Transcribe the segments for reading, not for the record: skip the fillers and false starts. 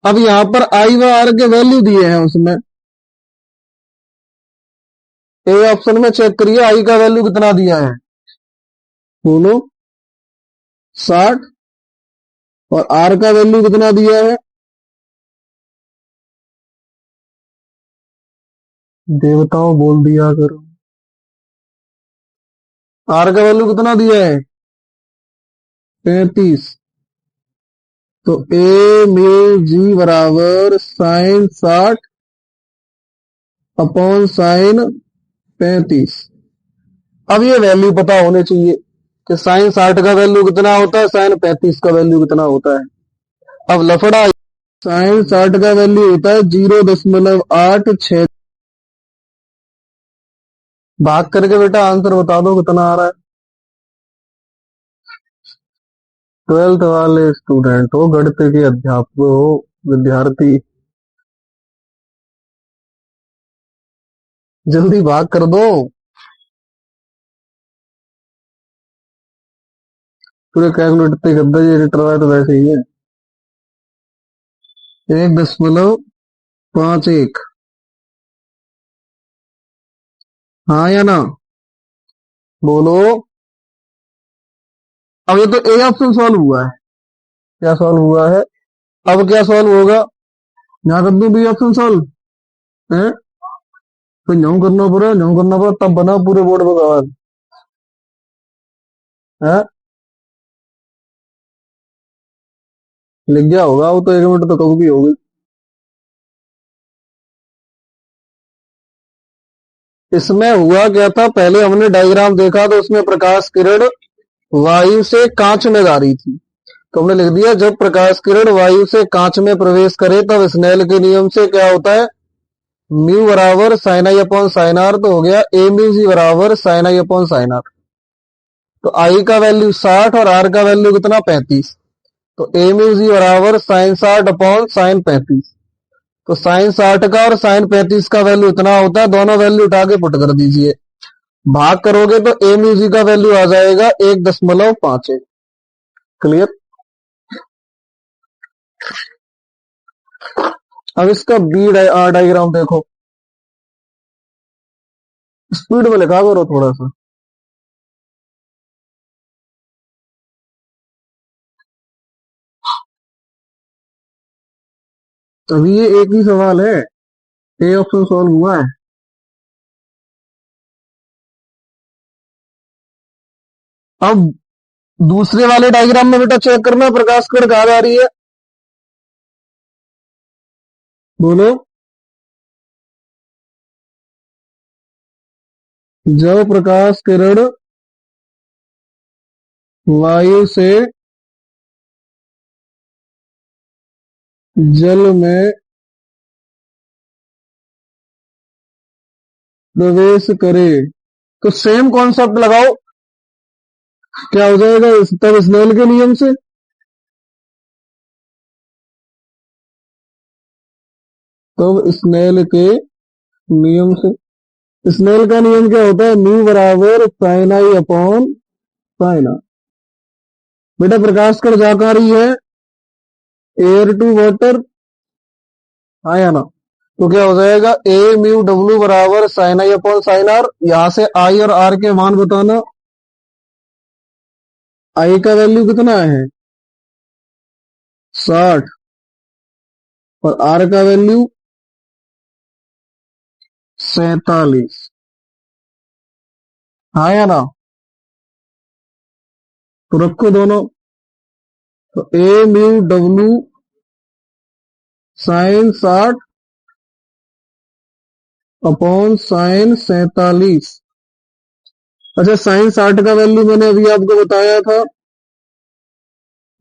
अब यहां पर आई व आर के वैल्यू दिए हैं उसमें। ए ऑप्शन में चेक करिए आई का वैल्यू कितना दिया है, बोलो 60। और आर का वैल्यू कितना दिया है, देवताओं बोल दिया करो। आर का वैल्यू कितना दिया है, 35। तो ए म्यू जी बराबर साइन 60 अपॉन साइन 35। अब ये वैल्यू पता होने चाहिए कि साइन 60 का वैल्यू कितना होता है, साइन 35 का वैल्यू कितना होता है। अब लफड़ा, साइन 60 का वैल्यू होता है 0.86। भाग करके बेटा आंसर बता दो कितना आ रहा है। 12th वाले स्टूडेंट हो, गणित के अध्यापक हो, विद्यार्थी, जल्दी भाग कर दो। पूरे कैलकुलेटर पे कर दो, ये रिटर है तो वैसे ही है। 1.51, हाँ या ना, बोलो। अब ये तो ए ऑप्शन सॉल्व हुआ है, क्या सॉल्व हुआ है, अब क्या सॉल्व होगा, यहाँ कर दूं बी ऑप्शन सॉल्व है। तो यूं करना पड़ा, यूं करना पड़ा, तब बना पूरे बोर्ड पर सवाल है। लिख गया होगा वो तो, 1 मिनट तो कब की होगी। इसमें हुआ क्या था, पहले हमने डायग्राम देखा तो उसमें प्रकाश किरण वायु से कांच में जा रही थी। तो हमने लिख दिया जब प्रकाश किरण वायु से कांच में प्रवेश करे तब स्नेल के नियम से क्या होता है, म्यू बराबर sine I upon sine R. तो हो गया ए म्यू जी बराबर sine I upon sine R. तो आई का वैल्यू 60 और आर का वैल्यू कितना, 35। तो ए म्यू जी बराबर साइन 60 अपॉन साइन 35। तो साइन 60 का और साइन 35 का वैल्यू इतना होता है, दोनों वैल्यू उठा के पुट कर दीजिए। भाग करोगे तो ए म्यू जी का वैल्यू आ जाएगा 1.51। क्लियर। अब इसका बी डायग्राम देखो, स्पीड में लिखा करो थोड़ा सा। अभी ये एक ही सवाल है, ए ऑप्शन सॉल्व हुआ है। अब दूसरे वाले डायग्राम में बेटा चेक करना प्रकाश किरण कहाँ जा रही है, बोलो। जब प्रकाश किरण वायु से जल में प्रवेश करे तो सेम कॉन्सेप्ट लगाओ, क्या हो जाएगा तब स्नेल के नियम से। तब स्नेल के नियम से, स्नेल का नियम क्या होता है, म्यू बराबर sine I upon sine R. बेटा प्रकाश कण जा कहाँ रही है, एयर टू वाटर, हाँ या ना। तो क्या हो जाएगा ए म्यू डब्ल्यू बराबर sine I upon sine R. यहां से आई और आर के मान बताना। आई का वैल्यू कितना है 60 और आर का वैल्यू 47, हाँ या ना। तो रखो दोनों। तो A mu W sine 60 upon sine 47। अच्छा साइन 60 का वैल्यू मैंने अभी आपको बताया था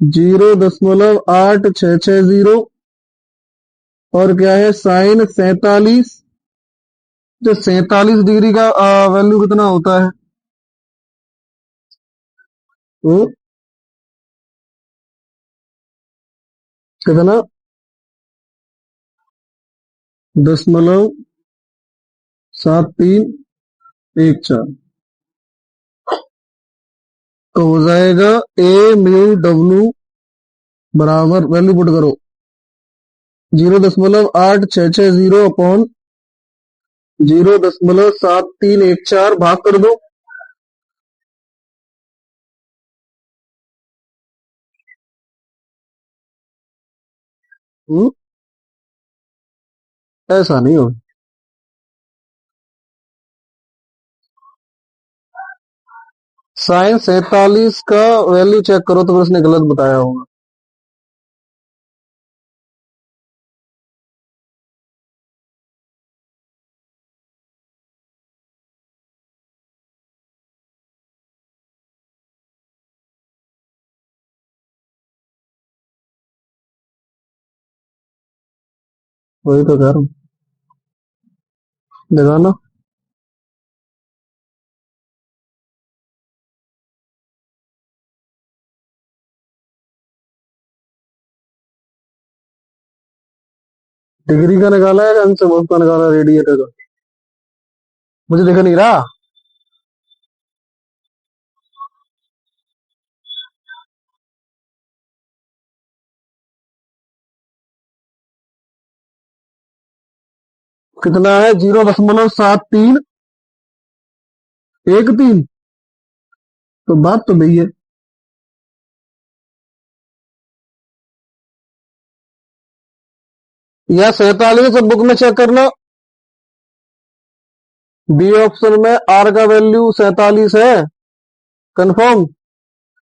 0.8660। और क्या है साइन 47, जो 47 डिग्री का वैल्यू कितना होता है, तो कितना 0.7314। तो हो जाएगा ए म्यू डब्ल्यू बराबर, वैल्यू पुट करो 0.8660 अपॉन 0.7314 भाग कर दो। ऐसा नहीं हो। साइन 47 का वैल्यू चेक करो तो फिर उसने गलत बताया होगा। वही तो कह रहा हूँ, देखा ना। डिग्री का निकाला है, अंश का निकाला, रेडिएटर का मुझे देखा नहीं रहा। कितना है? 0.7313। तो बात तो वही है। या 47 बुक में चेक करना। बी ऑप्शन में आर का वैल्यू 47 है, कंफर्म।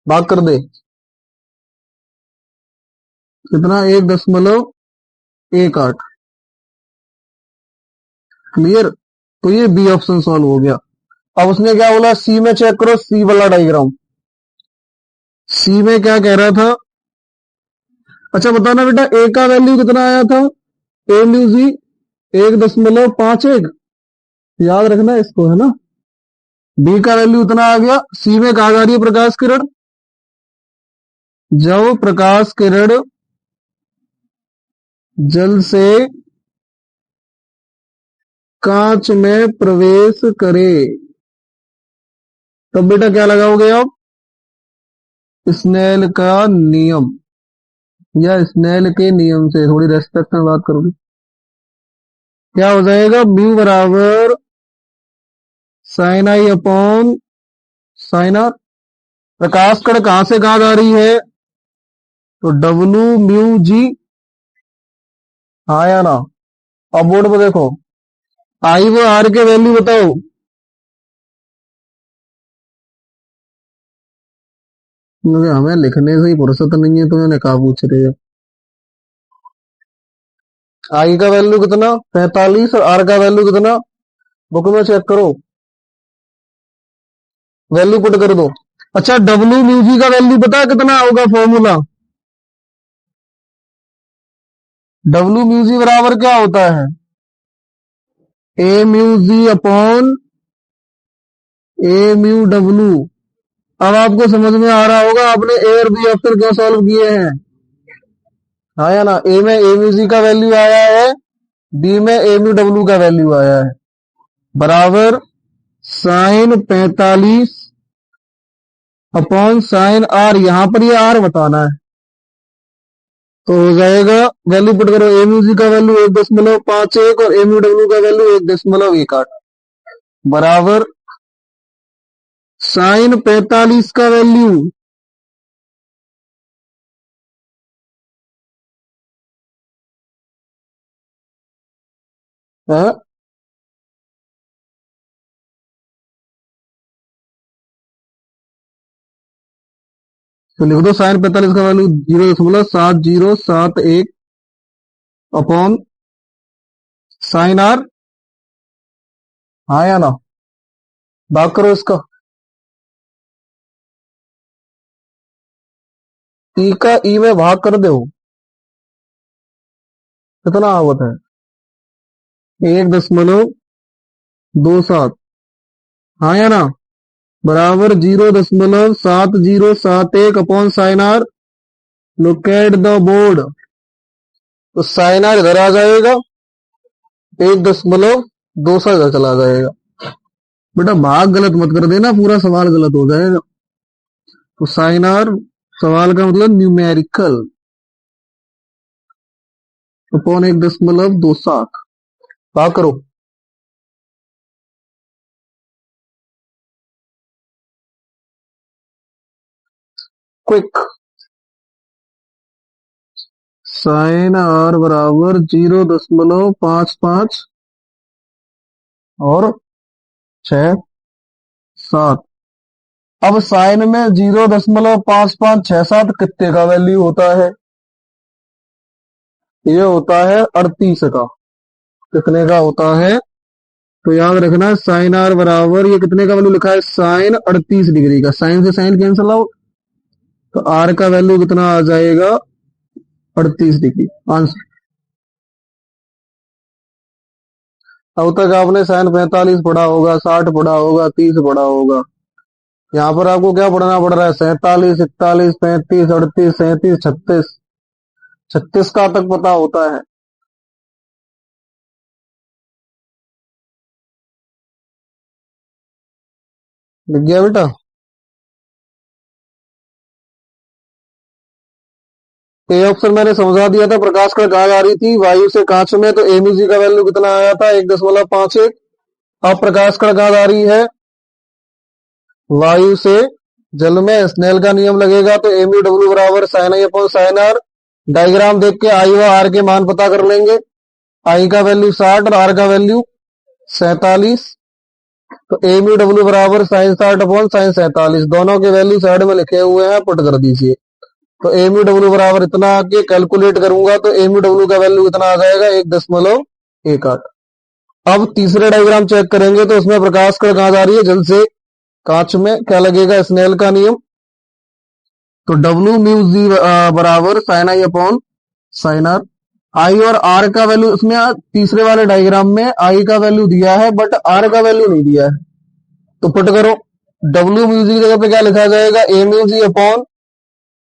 भाग कर दे। कितना? 1.18। क्लियर। तो ये बी ऑप्शन सॉल्व हो गया। अब उसने क्या बोला? सी में चेक करो, सी वाला डायग्राम। सी में क्या कह रहा था? अच्छा बताना बेटा, ए का वैल्यू कितना आया था? ए म्यू जी 1.51। याद रखना इसको, है ना। बी का वैल्यू इतना आ गया। सी में कहा जा रही है प्रकाश किरण। जब प्रकाश किरण जल से कांच में प्रवेश करे, तब बेटा क्या लगाओगे आप? स्नेल का नियम, या स्नेल के नियम से थोड़ी रेस्पेक्ट में बात करोगे। क्या हो जाएगा? म्यू बराबर sine I upon sine R. प्रकाश कण कहां से कहां जा रही है? तो डब्लू म्यू जी। हाँ या ना? अब बोर्ड पे देखो, आई व आर के वैल्यू बताओ। मुझे हमें लिखने से ही फुर्सत नहीं है, तुम्हें कहा पूछ रहे हो। आई का वैल्यू कितना? 45। और आर का वैल्यू कितना? बुक में चेक करो, वैल्यू पुट कर दो। अच्छा, डब्ल्यू म्यू जी का वैल्यू पता है कितना होगा? फॉर्मूला डब्ल्यू म्यू जी बराबर क्या होता है? A mu G upon A mu W. अब आपको समझ में आ रहा होगा आपने ए और बी ऑप्शन क्यों सॉल्व किए हैं। हाँ या ना? ए में ए म्यू जी का वैल्यू आया है, बी में ए म्यू डब्ल्यू का वैल्यू आया है, बराबर साइन 45 अपॉन साइन आर। यहां पर ये आर बताना है, तो हो जाएगा। वैल्यू पुट करो, एमयू जी का वैल्यू 1.51 और एमयू डब्ल्यू का वैल्यू 1.18 बराबर साइन 45 का वैल्यू है। तो लिख दो साइन 45 का वैल्यू 0.7071 अपॉन साइन आर। हाँ या ना? भाग करो इसका। ई का ई में भाग कर दो, कितना आवत है? 1.27। हाँ या ना? बराबर 0.7071 upon sine R. Look at the board. तो साइन आर इधर आ जाएगा, 1.27 इधर चला जाएगा। बेटा भाग गलत मत कर देना, पूरा सवाल गलत हो जाएगा। तो साइन आर, सवाल का मतलब न्यूमेरिकल। अपॉन 1.27 क्या करो। क्विक। साइन आर बराबर 0.55 और 6.7। अब साइन में 0.5567 कितने का वैल्यू होता है? ये होता है 38 का। कितने का होता है? तो याद रखना साइन आर बराबर, ये कितने का वैल्यू लिखा है? साइन 38 डिग्री का। साइन से साइन कैंसिल आउट, तो आर का वैल्यू कितना आ जाएगा? 38 डिग्री आंसर। अब तक आपने साइन 45 पढ़ा होगा, 60 पढ़ा होगा, 30 पढ़ा होगा। यहाँ पर आपको क्या पढ़ना पड़ रहा है? 47, 41, 35, 38, 37, 36। 36 का तक पता होता है। लिख गया बेटा? ए ऑप्शन मैंने समझा दिया था। प्रकाश का गाज आ रही थी वायु से कांच में, तो एमईजी का वैल्यू कितना आया था? 1.51। अब प्रकाश का गाज आ रही है वायु से जल में, स्नेल का नियम लगेगा, तो एमयू डब्ल्यू बराबर sine I upon sine R. Diagram देख के आई व आर के मान पता कर लेंगे। आई का वैल्यू 60 और आर का वैल्यू 47। तो एमयू डब्ल्यू बराबर साइन 60 अपॉन साइन 47। दोनों के वैल्यू साइड में लिखे हुए हैं, पुट कर दीजिए। तो एमयू डब्ल्यू बराबर इतना आके कैलकुलेट करूंगा तो एमयू डब्ल्यू का वैल्यू कितना आ जाएगा? 1.18। अब तीसरे डायग्राम चेक करेंगे तो उसमें प्रकाश कण कहां जा रही है? जल से कांच में। क्या लगेगा? स्नेल का नियम। तो डब्ल्यू म्यू जी बराबर sine I upon sine R. I और आर का वैल्यू इसमें तीसरे वाले डायग्राम में आई का वैल्यू दिया है बट आर का वैल्यू नहीं दिया है, तो पुट करो। डब्ल्यू म्यू जी की जगह पे क्या लिखा जाएगा? ए म्यू जी अपॉन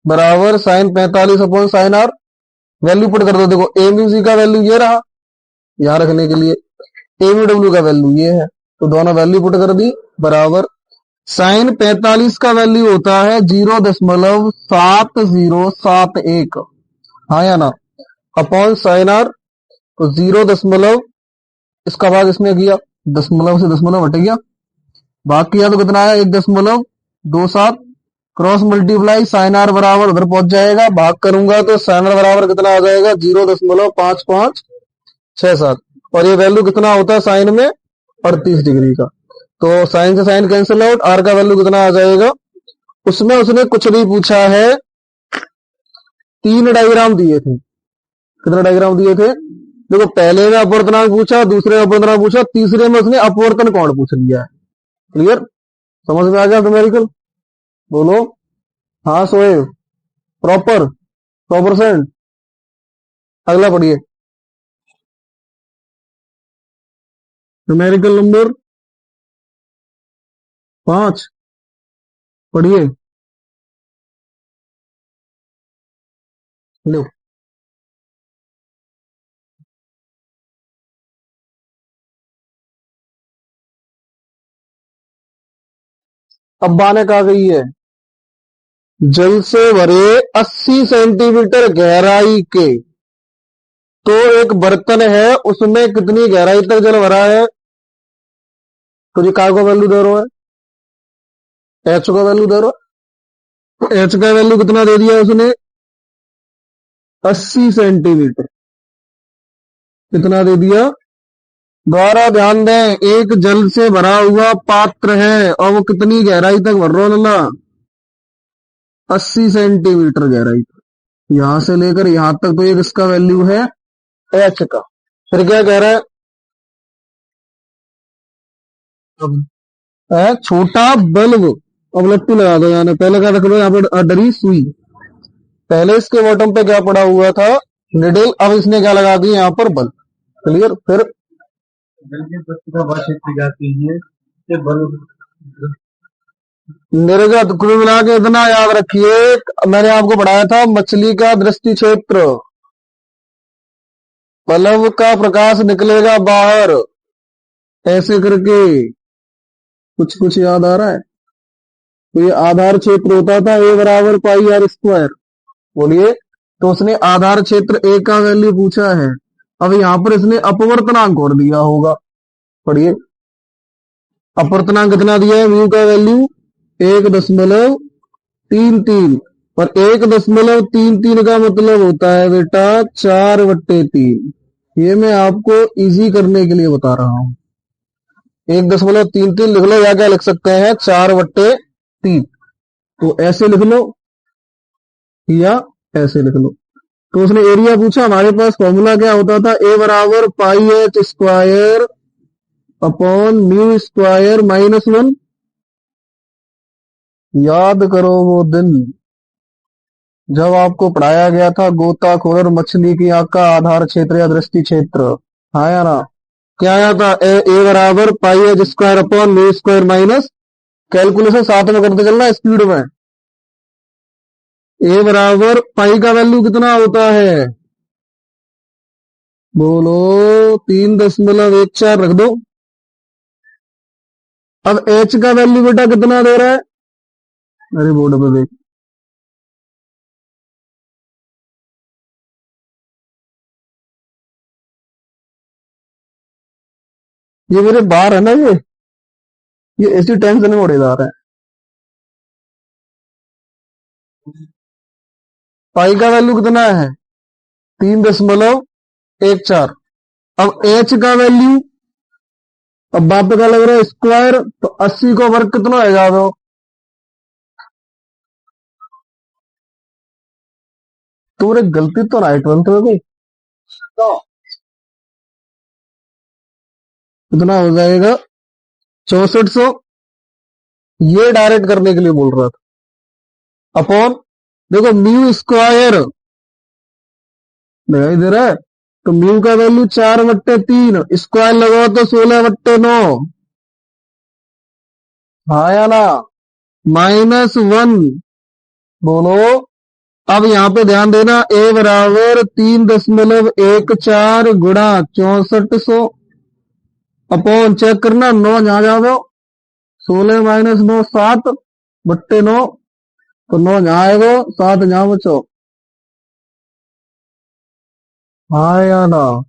बराबर sine 45 upon sine R. Value put कर दो। देखो ए म्यू जी का वैल्यू ये रहा, याद रखने के लिए। ए म्यू डब्ल्यू का वैल्यू ये है, तो दोनों वैल्यू पुट कर दी। बराबर साइन 45 का वैल्यू होता है 0.7071। हाँ या ना? अपॉन साइन आर, तो 0 इसका भाग इसमें किया, दशमलव से दशमलव हट गया, भाग किया तो कितना आया? 1.27। क्रॉस मल्टीप्लाई साइन आर बराबर उधर पहुंच जाएगा, भाग करूंगा तो साइन आर बराबर कितना आ जाएगा? 0.5567। और ये वैल्यू कितना होता है साइन में? 38 डिग्री का। तो साइन से साइन कैंसिल आउट, आर का वैल्यू कितना आ जाएगा? उसमें उसने कुछ नहीं पूछा है, 3 डायग्राम दिए थे। कितने डायग्राम दिए थे? देखो पहले में अपवर्तनांक पूछा, दूसरे में अपवर्तनांक पूछा, तीसरे में उसने अपवर्तन कोण पूछ लिया है। क्लियर? समझ में आ गया न्यूमेरिकल? बोलो हाँ सोए प्रॉपर 100%। अगला पढ़िए न्यूमेरिकल नंबर 5 पढ़िए। लो अब माने कहा गई है जल से भरे 80 सेंटीमीटर गहराई के, तो एक बर्तन है उसमें कितनी गहराई तक जल भरा है? तो जी का वैल्यू दे रहा है? एच का वैल्यू दे रहा है। तो एच का वैल्यू कितना दे दिया उसने? 80 सेंटीमीटर। कितना दे दिया? दोबारा ध्यान दें, एक जल से भरा हुआ पात्र है और वो कितनी गहराई तक भर रहा लल्ला? 80 सेंटीमीटर गहराई तक। यहां से लेकर यहां तक, तो ये किसका वैल्यू है? एच का। फिर क्या कह रहा है? छोटा बल्ब। अब लट्टू लगा दो, यानी पहले क्या रख लो यहाँ पे? डरी सुई। पहले इसके बॉटम पे क्या पड़ा हुआ था? निडल। अब इसने क्या लगा दिया यहाँ पर? बल्ब। क्लियर? फिर निर्गत। कुल मिला के इतना याद रखिए, मैंने आपको पढ़ाया था मछली का दृष्टि क्षेत्र, बल्ब का प्रकाश निकलेगा बाहर, ऐसे करके। कुछ कुछ याद आ रहा है? तो ये आधार क्षेत्र होता था ए बराबर पाई आर स्क्वायर। बोलिए। तो उसने आधार क्षेत्र ए का वैल्यू पूछा है, अब यहां पर इसने अपवर्तनांक और दिया होगा, पढ़िए। अपवर्तनांक कितना दिया है, म्यू का वैल्यू 1.33, और 1.33 का मतलब होता है बेटा 4/3। ये मैं आपको इजी करने के लिए बता रहा हूं। 1.33 लिख लो, या क्या लिख सकते हैं 4/3, तो ऐसे लिख लो या ऐसे लिख लो। तो उसने एरिया पूछा, हमारे पास फॉर्मूला क्या होता था, ए बराबर pi H square upon mu square -1। याद करो वो दिन जब आपको पढ़ाया गया था गोताखोर और मछली की आंख का आधार क्षेत्र या दृष्टि क्षेत्र। हाँ या ना, क्या आया था, ए बराबर pi H square upon mu square minus, calculation साथ में करते चलना स्पीड में। ए बराबर पाई का वैल्यू कितना होता है, बोलो 3.14 रख दो। अब एच का वैल्यू बेटा कितना दे रहा है, अरे बोर्ड पे देख, ये मेरे बाहर है ना, ये ऐसी टेंशन में उड़े जा रहे हैं। पाई का वैल्यू कितना है 3.14। अब एच का वैल्यू, अब बाप का लग रहा है स्क्वायर, तो 80 को वर्ग कितना है याद हो, तुम्हारे गलती तो ना 12th में कोई, तो कितना हो जाएगा 6400। ये डायरेक्ट करने के लिए बोल रहा था, अपॉन देखो म्यू स्क्वायर दिखाई दे रहा है, तो म्यू का वैल्यू 4/3, स्क्वायर लगाओ तो 16/9। हाँ या ना, -1, बोलो। अब यहाँ पे ध्यान देना, ए बराबर 3.14 गुणा 6400 अपॉन चेक करना 9 जहां जाओ, 16 -9 7/9, तो 9 जहां आएगा 7 जहां बचो। हाँ या ना,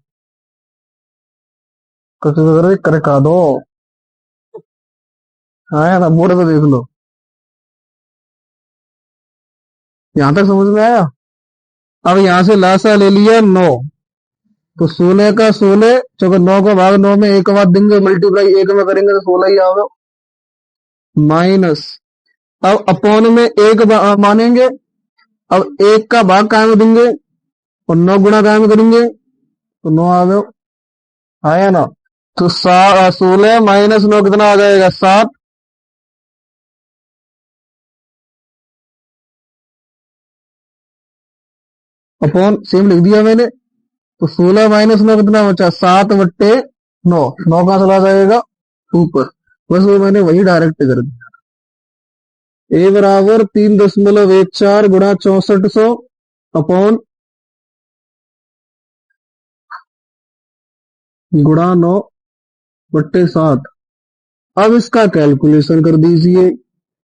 कुछ करका दो। हाँ या ना, बोर्ड पे देख लो, यहां तक समझ में आया। अब यहां से लासा ले लिया 9, तो 16 का 16, चलो 9 का भाग 9 में एक बार देंगे, मल्टीप्लाई एक में करेंगे तो 16 ही आओगे, माइनस। अब अपॉन में एक मानेंगे, अब एक का भाग काय में देंगे और 9 गुणा काय में करेंगे, तो 9 आ गए। आया ना, तो 16 -9 कितना आ जाएगा 7, अपॉन सेम लिख दिया मैंने, तो 16 -9 कितना बचा 7/9, 9 कहां चला जाएगा ऊपर, बस वो मैंने वही डायरेक्ट कर दिया। ए बराबर 3.14 गुणा 6400 अपॉन गुणा 9/7। अब इसका कैलकुलेशन कर दीजिए,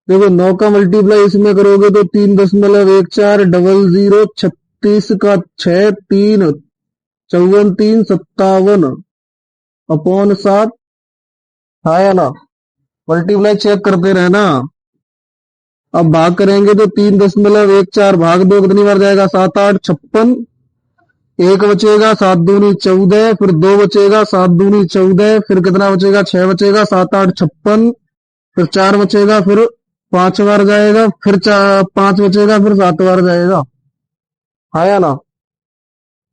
देखो 9 का मल्टीप्लाई इसमें करोगे तो 3.14 00 36 का 6 3 54 3 57 अपॉन 7। हाँ या ना, मल्टीप्लाई चेक करते रहना। अब भाग करेंगे तो 3.14 भाग 2 कितनी बार जाएगा 7 8 56, एक बचेगा 7 दूनी 14, फिर 2 बचेगा 7 दूनी 14, फिर कितना बचेगा 6 बचेगा 7 8 56, फिर 4 बचेगा, फिर 5 बार जाएगा, फिर 5 बचेगा, फिर 7 बार जाएगा। हाँ या ना,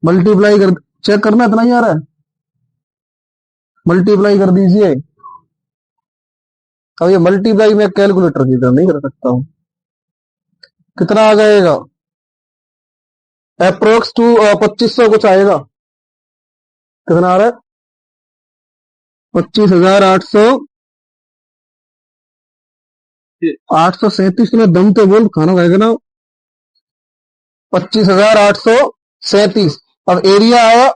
मल्टीप्लाई कर, चेक करना इतना ही आ रहा है, मल्टीप्लाई कर दीजिए। अब ये मल्टीप्लाई में कैलकुलेटर की तरह नहीं कर सकता हूं, कितना आ जाएगा अप्रोक्स टू 2500 कुछ आएगा, कितना आ रहा है 25,800 837, तुम्हें दम तो बोल, खाना खाएगा ना, 25,837। अब एरिया आया,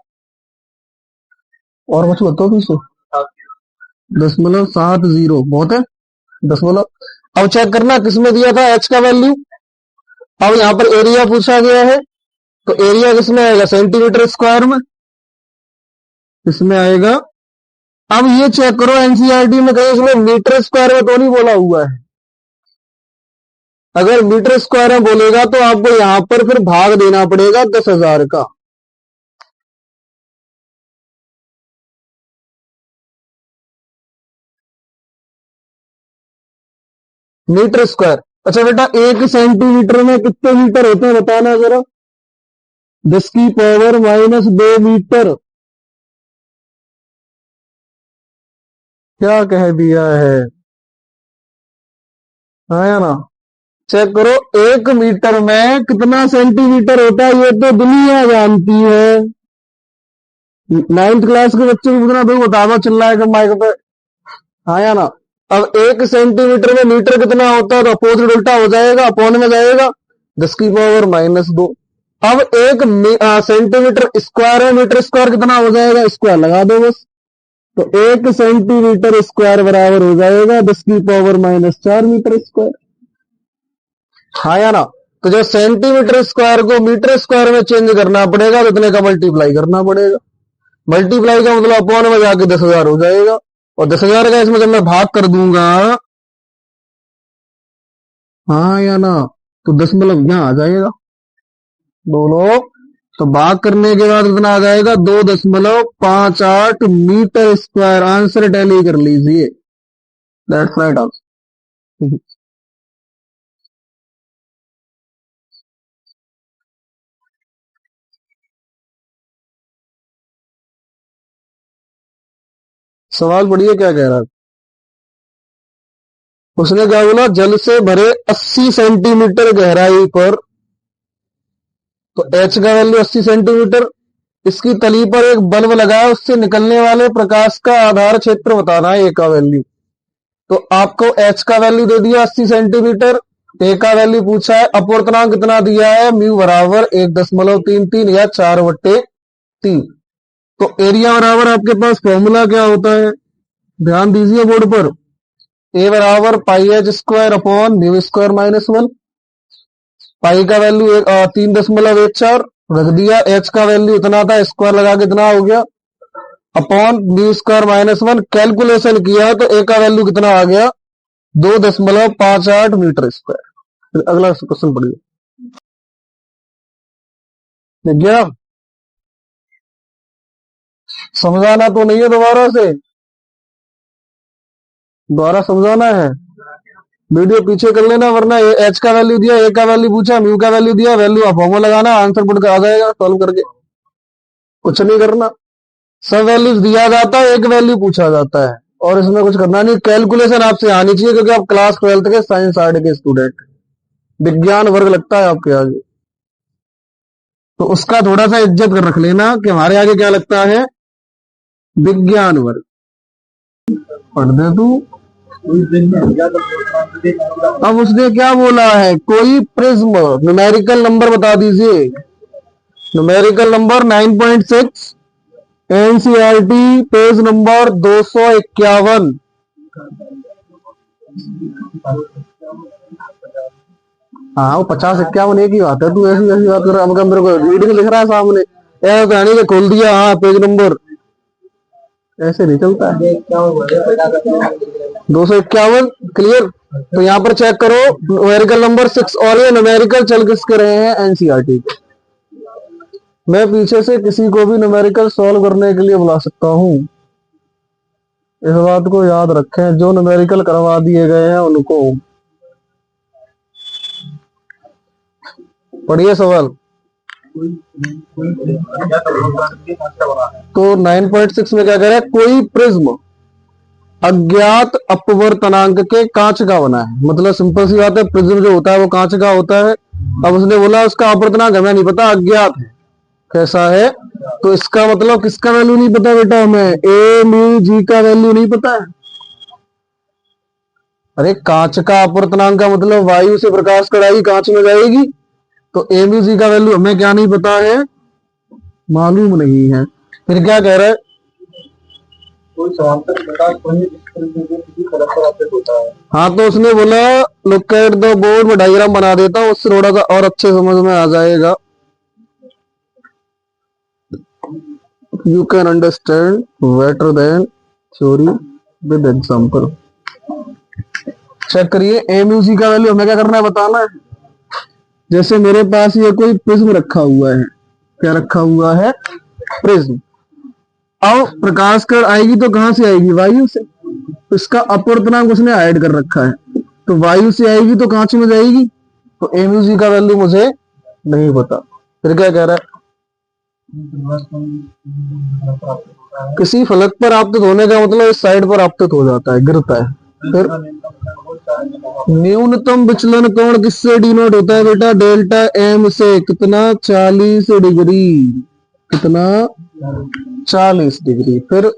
और कुछ बताओ 0.70 बहुत है, 10 अब चेक करना किसमें दिया था एच का वैल्यू। अब यहां पर एरिया पूछा गया है, तो एरिया किसमें आएगा सेंटीमीटर स्क्वायर में, इसमें आएगा। अब ये चेक करो एनसीईआरटी में कहीं इसमें मीटर स्क्वायर में तो नहीं बोला हुआ है। अगर मीटर स्क्वायर में बोलेगा तो आपको यहां पर फिर भाग देना पड़ेगा 10,000 का। Metre square. अच्छा बेटा, 1 सेंटीमीटर में कितने मीटर होते हैं बताना जरा। 10⁻⁻2 मीटर। क्या कह दिया है, आया ना। चेक करो 1 मीटर में कितना सेंटीमीटर होता है, ये तो दुनिया जानती है। 9th क्लास के बच्चे को कितना, तो बता दो चिल्ला है माइक पे, आया ना। अब 1 सेंटीमीटर में मीटर कितना होता है, तो अपोजिट उल्टा हो जाएगा, अपॉन में जाएगा 10⁻⁻2। अब सेंटीमीटर स्क्वायर है, मीटर स्क्वायर कितना हो जाएगा, स्क्वायर लगा दो बस। तो 1 सेंटीमीटर स्क्वायर बराबर हो जाएगा 10⁻⁻4 मीटर स्क्वायर, हाँ या ना। तो जो सेंटीमीटर स्क्वायर को मीटर स्क्वायर में चेंज करना पड़ेगा तो इतने का मल्टीप्लाई करना पड़ेगा। मल्टीप्लाई का मतलब अपॉन में जाके 10,000 हो जाएगा, और 10,000 का इसमें जब मैं भाग कर दूंगा, हाँ या ना, तो दशमलव यहां आ जाएगा। बोलो। तो भाग करने के बाद इतना आ जाएगा 2.58 मीटर स्क्वायर। आंसर टैली कर लीजिए। That's right answer. सवाल पढ़िए क्या कह रहा है। उसने क्या बोला, जल से भरे 80 सेंटीमीटर गहराई पर, तो एच का वैल्यू 80 सेंटीमीटर, इसकी तली पर एक बल्ब लगा है, उससे निकलने वाले प्रकाश का आधार क्षेत्र बताना है, ए का वैल्यू। तो आपको एच का वैल्यू दे दिया 80 सेंटीमीटर, ए का वैल्यू पूछा है, अपवर्तनांक कितना दिया है, म्यू बराबर 1.33 या 4/3। तो एरिया बराबर आपके पास फॉर्मूला क्या होता है, ध्यान दीजिए बोर्ड पर। ए बराबर pi H square upon mu square -1। Pi का वैल्यू 3.14 रख दिया, एच का वैल्यू इतना था, स्क्वायर लगा के इतना हो गया, अपॉन म्यू स्क्वायर -1। कैलकुलेशन किया तो ए का वैल्यू कितना आ गया, 2.58 मीटर स्क्वायर। अगला क्वेश्चन पढ़िए। देख गया, समझाना तो नहीं है, दोबारा से दोबारा समझाना है। वीडियो पीछे कर लेना, वरना एच का वैल्यू दिया, ए का वैल्यू पूछा, म्यू का वैल्यू दिया, वैल्यू आप फॉर्मूला लगाना, आंसर पुट कर आ जाएगा सॉल्व करके, कुछ नहीं करना। सब वैल्यूज दिया जाता है, एक वैल्यू पूछा जाता है, और इसमें कुछ करना नहीं। कैलकुलेशन आपसे आनी चाहिए, क्योंकि आप क्लास 12th के साइंस आर्ट के स्टूडेंट, विज्ञान वर्ग लगता है आपके आगे, तो उसका थोड़ा सा इज्जत कर रख लेना कि हमारे आगे क्या लगता है, विज्ञान वर्ग। पढ़ दे तू। अब उसने क्या बोला है, कोई प्रिज्म, न्यूमेरिकल नंबर बता दीजिए। Numerical number 9.6, NCERT page number 251। हाँ, वो 50-51 एक ही बात है, तू ऐसी ऐसी बात कर रहा है, मेरे को रीडिंग लिख रहा है सामने, ऐसा तो नहीं कि खोल दिया हाँ पेज नंबर, ऐसे नहीं चलता है। 251 क्लियर। तो यहाँ पर चेक करो न्यूमेरिकल नंबर 6, और ये न्यूमेरिकल चल किसके रहे हैं, एनसीईआरटी के। मैं पीछे से किसी को भी न्यूमेरिकल सॉल्व करने के लिए बुला सकता हूँ, इस बात को याद रखें, जो न्यूमेरिकल करवा दिए गए हैं उनको। पढ़िए सवाल। तो 9.6 में क्या कह रहा है, कोई प्रिज्म अज्ञात अपवर्तनांक के कांच का बना है। मतलब सिंपल सी बात है, प्रिज्म जो होता है वो कांच का होता है। अब उसने बोला उसका अपवर्तनांक हमें नहीं पता, अज्ञात है, कैसा है, तो इसका मतलब किसका वैल्यू नहीं पता बेटा, हमें ए म्यू जी का वैल्यू नहीं पता है। अरे कांच का अपवर्तनांक का मतलब वायु से प्रकाश कड़ाई कांच में जाएगी, तो ए म्यू जी का वैल्यू हमें क्या नहीं पता है, मालूम नहीं है। फिर क्या कह रहा है, कोई समांतर प्रकाश होता है। हाँ, तो उसने बोला लुक एट द बोर्ड, में डायग्राम बना देता हूँ, उससे थोड़ा सा और अच्छे समझ में आ जाएगा। You can understand better than theory with example. Check करिए ए म्यू जी का वैल्यू हमें क्या करना है, बताना है। जैसे मेरे पास ये कोई प्रिज्म रखा हुआ है, क्या रखा हुआ है, प्रिज्म। अब प्रकाश कण आएगी तो कहां से आएगी, वायु से। तो इसका अपवर्तनांक उसने ऐड कर रखा है, तो वायु से आएगी तो कांच में जाएगी। तो ए म्यू जी का वैल्यू मुझे नहीं पता, फिर क्या कह रहा है, किसी फलक पर आपतित होने का मतलब इस साइड पर आपतित हो जाता है, गिरता है। फिर न्यूनतम विचलन कोण किससे डिनोट होता है बेटा, डेल्टा एम से। कितना, 40 डिग्री। कितना, 40 डिग्री। फिर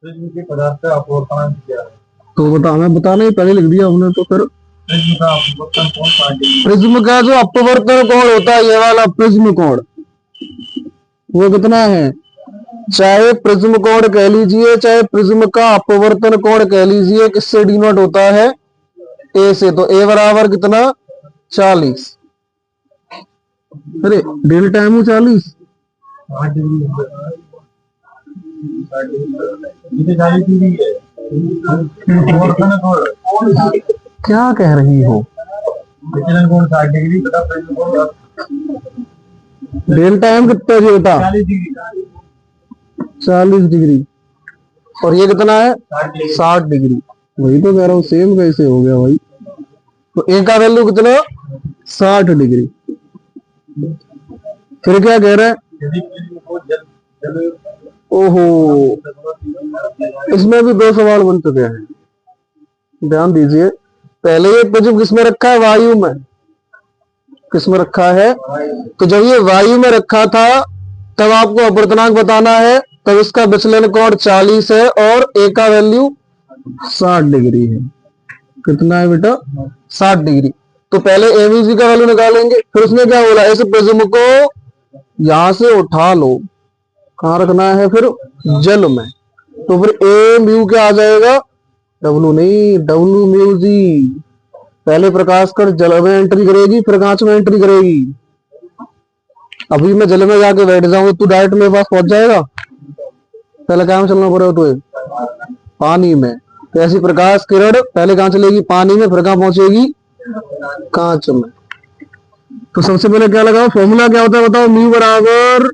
पदार्थ का अपवर्तनांक क्या है, तो बता, हमें बताना ही, पहले लिख दिया हमने। तो फिर प्रिज्म का जो अपवर्तन कोण होता है, ये वाला प्रिज्म कोण, वो कितना है, चाहे प्रिज्म कोण कह लीजिए, चाहे प्रिज्म का अपवर्तन कोण कह लीजिए, किससे डिनोट होता है, ए से। तो ए बराबर कितना, 40। अरे डेल्टा एम 40, क्या कह रही हो, डेल्टा एम कितना जी बेटा, 40 डिग्री। और ये कितना है, 60 डिग्री। वही तो कह रहा हूँ, सेम कैसे हो गया भाई। तो ए का वैल्यू कितना, 60 डिग्री। फिर क्या कह रहा है, ओहो, इसमें भी 2 सवाल बन चुके हैं, ध्यान दीजिए। पहले ये प्रिज्म किसमें रखा है, वायु में। किसमें रखा है, तो जब ये वायु में रखा था तब आपको अपवर्तनांक बताना है, तब इसका विचलन कोण 40 है और ए का वैल्यू 60 डिग्री है। कितना है बेटा, 60 डिग्री। तो पहले एमयूजी का वैल्यू निकालेंगे। फिर उसने क्या बोला, इस प्रिज्म को यहां से उठा लो, कहां रखना है, फिर जल में। तो फिर ए म्यू क्या आ जाएगा, डब्लू नहीं, डब्लू म्यू जी। पहले प्रकाश कण जल में एंट्री करेगी, फिर कांच में एंट्री करेगी। अभी मैं जल में जाके बैठ जाऊंगा, तू डायरेक्ट मेरे पास पहुंच जाएगा, पहले कहां चलना पड़ेगा तुझे, पानी में। तो ऐसी प्रकाश किरण पहले कहां चलेगी, पानी में, फिर कहां पहुंचेगी, कांच में। तो सबसे पहले क्या लगाओ, फॉर्मूला क्या होता है बताओ, म्यू बराबर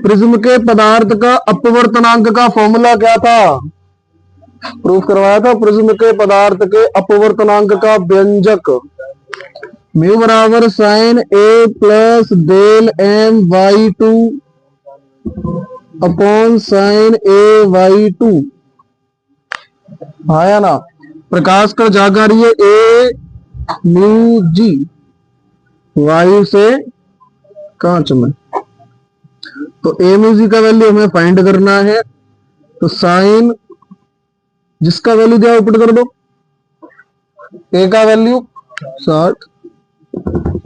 प्रिज्म के पदार्थ का अपवर्तनांक का फॉर्मूला क्या था, प्रूफ करवाया था। प्रिज्म के पदार्थ के अपवर्तनांक का व्यंजक म्यू बराबर sine A plus del M by two upon sine A by two. आया ना। प्रकाश का जागा रही है ए म्यू जी, वायु से कांच में। तो ए म्यू जी का वैल्यू हमें फाइंड करना है। तो साइन, जिसका वैल्यू दिया पुट कर दो, ए का value 60,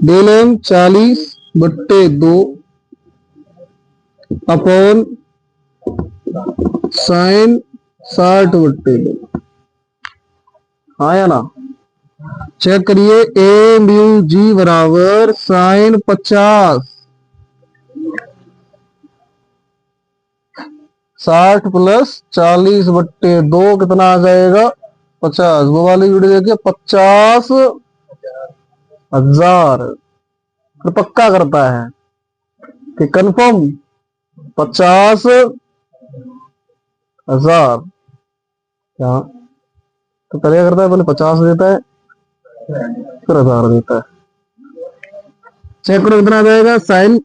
del M 40/2 upon sine 60/2। आया ना। चेक करिए, ए म्यू जी बराबर साइन 50, 60 प्लस 40/2 कितना आ जाएगा, 50। वो वाली वीडियो देखिए, 50,000। तो पक्का करता है कि कंफर्म 50,000। क्या, तो पहले करता है, पहले 50 देता है, फिर 1000 देता है। चेक करो कितना आ जाएगा, साइन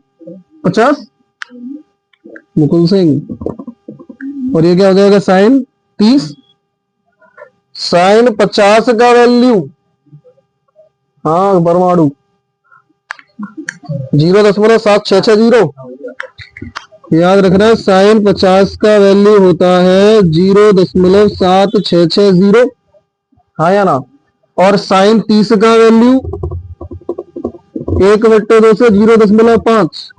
50 मुकुल सिंह, और ये क्या हो जाएगा, साइन 30। साइन 50 का वैल्यू, हाँ बरमाड़ू, 0.7660 याद रखना है। साइन 50 का वैल्यू होता है 0.7660, हाँ या ना। और साइन 30 का वैल्यू 1/2 से 0.5,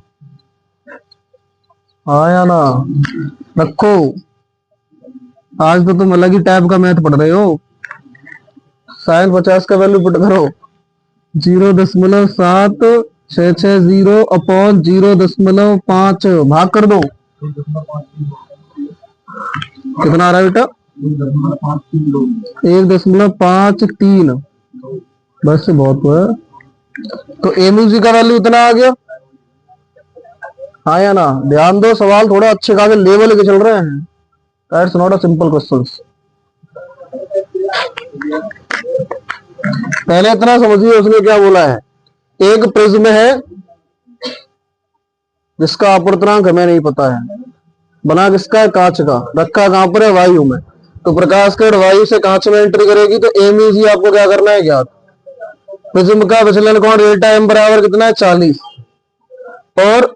हाँ या ना। रखो, आज तो तुम अलग ही टाइप का मैथ पढ़ रहे हो। साइन 50 का वैल्यू पुट करो, 0.7660 अपॉन 0.5 भाग कर दो, कितना आ रहा है बेटा? 1.53। बस से बहुत हुआ। तो एमयूजी का वैल्यू इतना आ गया, हाँ या ना? ध्यान दो, सवाल थोड़ा अच्छे खासे लेवल के चल रहे हैं। That's not a simple question. पहले इतना समझिए उसने क्या बोला है। एक प्रिज्म है जिसका अपवर्तनांक हमें नहीं पता है, बना किसका है? कांच का। रखा कहां पर है? वायु में। तो प्रकाश किरण वायु से कांच में एंट्री करेगी तो एमयूजी आपको क्या करना है? ज्ञात। प्रिज्म का विचलन कोण डेल्टा एम बराबर कितना है? 40। और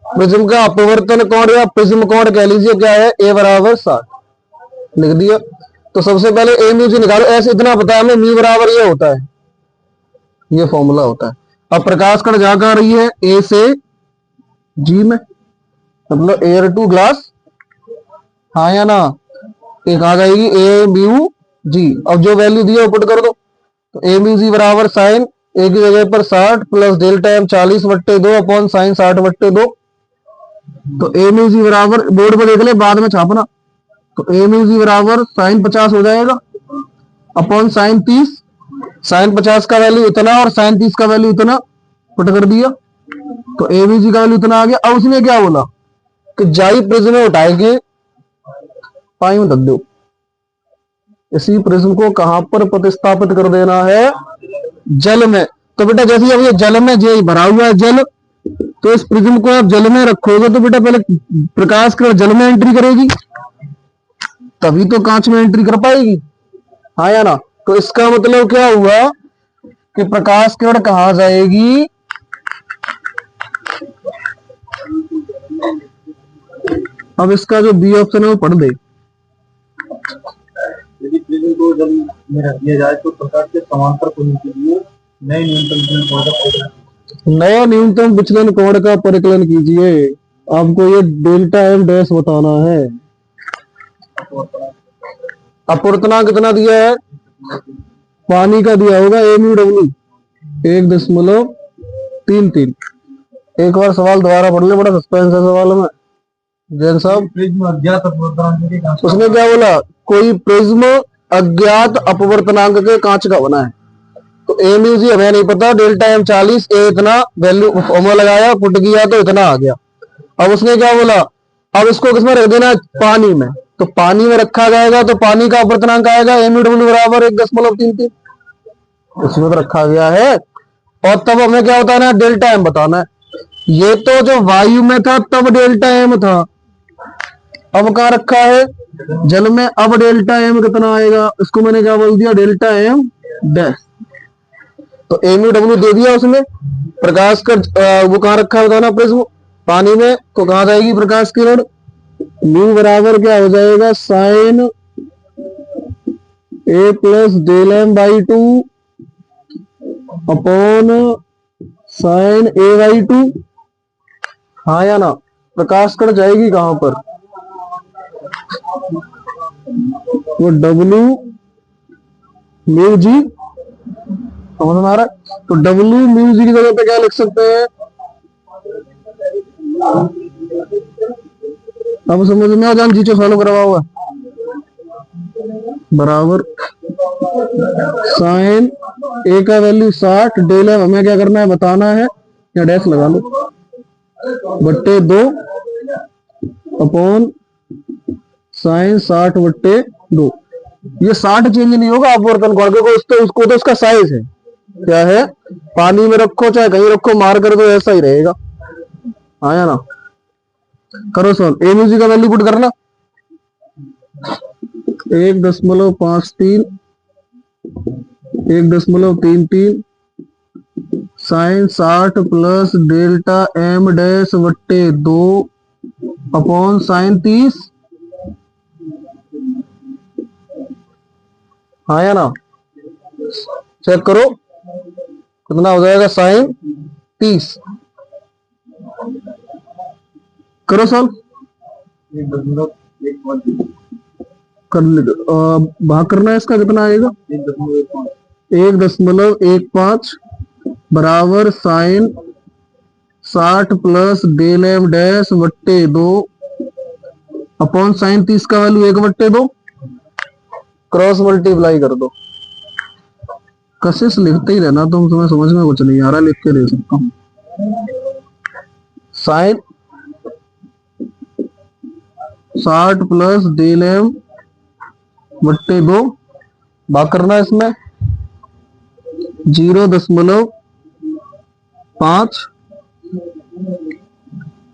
प्रिज्म का अपवर्तन कोण या प्रिज्म कोण कह लीजिए क्या है? ए बराबर 60। लिख दिया। तो सबसे पहले एमयूजी निकालो। ऐसे इतना पता है हमें, म्यू बराबर ये होता है, ये फॉर्मूला होता है। अब प्रकाश कण जा कर रही है ए से जी में, मतलब एयर टू ग्लास, हाँ या ना? एक आ जाएगी ए म्यू जी। अब जो वैल्यू दी है वो पुट कर दो। तो ए म्यू जी बराबर साइन ए की जगह पर 60 plus delta M 40/2 upon sine 60/2। तो ए म्यू जी बराबर, बोर्ड पर देख ले बाद में छापना। तो ए म्यू जी बराबर साइन 50 हो जाएगा अपॉन साइन 30। साइन 50 का वैल्यू इतना और साइन 30 का वैल्यू इतना, पुट कर दिया। तो ए म्यू जी का वैल्यू इतना आ गया। अब उसने क्या बोला कि जाई प्रिज्म में उठाएंगे, पाई में रख दो। इसी प्रिज्म को कहां पर प्रतिस्थापित कर देना है? जल में। तो बेटा जैसे अब ये जल में जे भरा हुआ है जल, तो इस प्रिज्म को आप जल में रखोगे तो बेटा पहले प्रकाश किरण जल में एंट्री करेगी, तभी तो कांच में एंट्री कर पाएगी, हाँ या ना? तो इसका मतलब क्या हुआ कि प्रकाश किरण कहां जाएगी? अब इसका जो बी ऑप्शन है वो पढ़ दे। यदि प्रिज्म को जल में रख दिया जाए तो प्रकाश के समांतर कोण के लिए नया न्यूनतम विचलन कोण का परिकलन कीजिए। आपको ये डेल्टा एम डैश बताना है। अपवर्तनांक कितना दिया है? पानी का दिया होगा एमयू डब्ल्यू 1.33। एक बार सवाल दोबारा पढ़ ले, बड़ा सस्पेंस है सवाल में। जैन साहब, प्रिज्म अज्ञात अपवर्तनांक के कांच उसने क्या बोला? कोई प्रिज्म अज्ञात अपवर्तनांक के कांच का बना है। तो एमयू जी हमें नहीं पता, डेल्टा एम 40, ए इतना, वैल्यू फॉर्मूला लगाया, पुट किया तो इतना आ गया। अब उसने क्या बोला? अब इसको किसमें रख देना? पानी में। तो पानी में रखा जाएगा तो पानी का अपवर्तनांक आएगा एमयू डब्ल्यू बराबर 1.33, उसमें तो रखा गया है। और तब हमें क्या बताना है? डेल्टा एम बताना है। ये तो जो वायु में था तब डेल्टा एम था, अब कहां रखा है? जल में। अब डेल्टा एम कितना आएगा? इसको मैंने क्या बोल दिया? Delta M dash. तो एमयू डब्ल्यू दे दिया उसने। प्रकाश का वो कहां रखा है बताना? प्रिज्म पानी में। तो कहां जाएगी प्रकाश किरण? म्यू बराबर क्या हो जाएगा? Sine A plus del M by 2 upon sine A by 2, हाँ या ना? प्रकाश कण जाएगी कहां पर? वो डब्ल्यू म्यू जी, समझ में आ रहा है? तो डब्ल्यू म्यू जी की जगह पे क्या लिख सकते हैं? अब समझ में आ जान, जीचो सॉल्व करवा हुआ बराबर साइन ए का वैल्यू 60, डेल एम हमें क्या करना है? बताना है, या डैश लगा लो, बट्टे 2 अपॉन साइन 60/2। ये 60 चेंज नहीं होगा अपवर्तन कोण, उसको तो उसका साइज है, क्या है? पानी में रखो चाहे कहीं रखो, मार कर तो ऐसा ही रहेगा, आया ना? करो सॉल्व। एमयूजी का वैल्यू पुट करना 1.53 1.33 sine 60 plus delta M dash बट्टे 2 अपॉन साइन 30, हाँ या ना? चेक करो कितना हो जाएगा? साइन 30। करो सॉल्व। कर ले, भाग करना है इसका, कितना आएगा? 1.15 बराबर sine 60 plus del M dash बट्टे 2 अपॉन साइन 30 का वैल्यू 1/2, क्रॉस मल्टीप्लाई कर दो। कशिश लिखते ही रहना तुम, तुम्हें समझ में कुछ नहीं आ रहा, लिख के दे सकता हूं। साइन 60 प्लस डेल एम बट्टे 2, भाग करना है इसमें 0.5,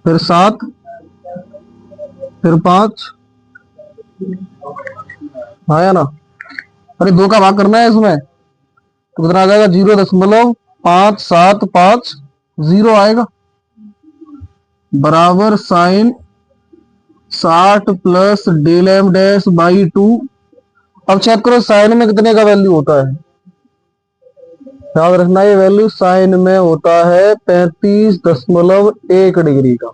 फिर 7, फिर 5, आया ना। अरे 2 का भाग करना है इसमें तो कितना आ जाएगा 0.575 आएगा, बराबर sine 60 plus del M dash by 2। अब चेक करो साइन में कितने का वैल्यू होता है, याद रखना ये वैल्यू साइन में होता है 35.1 डिग्री का।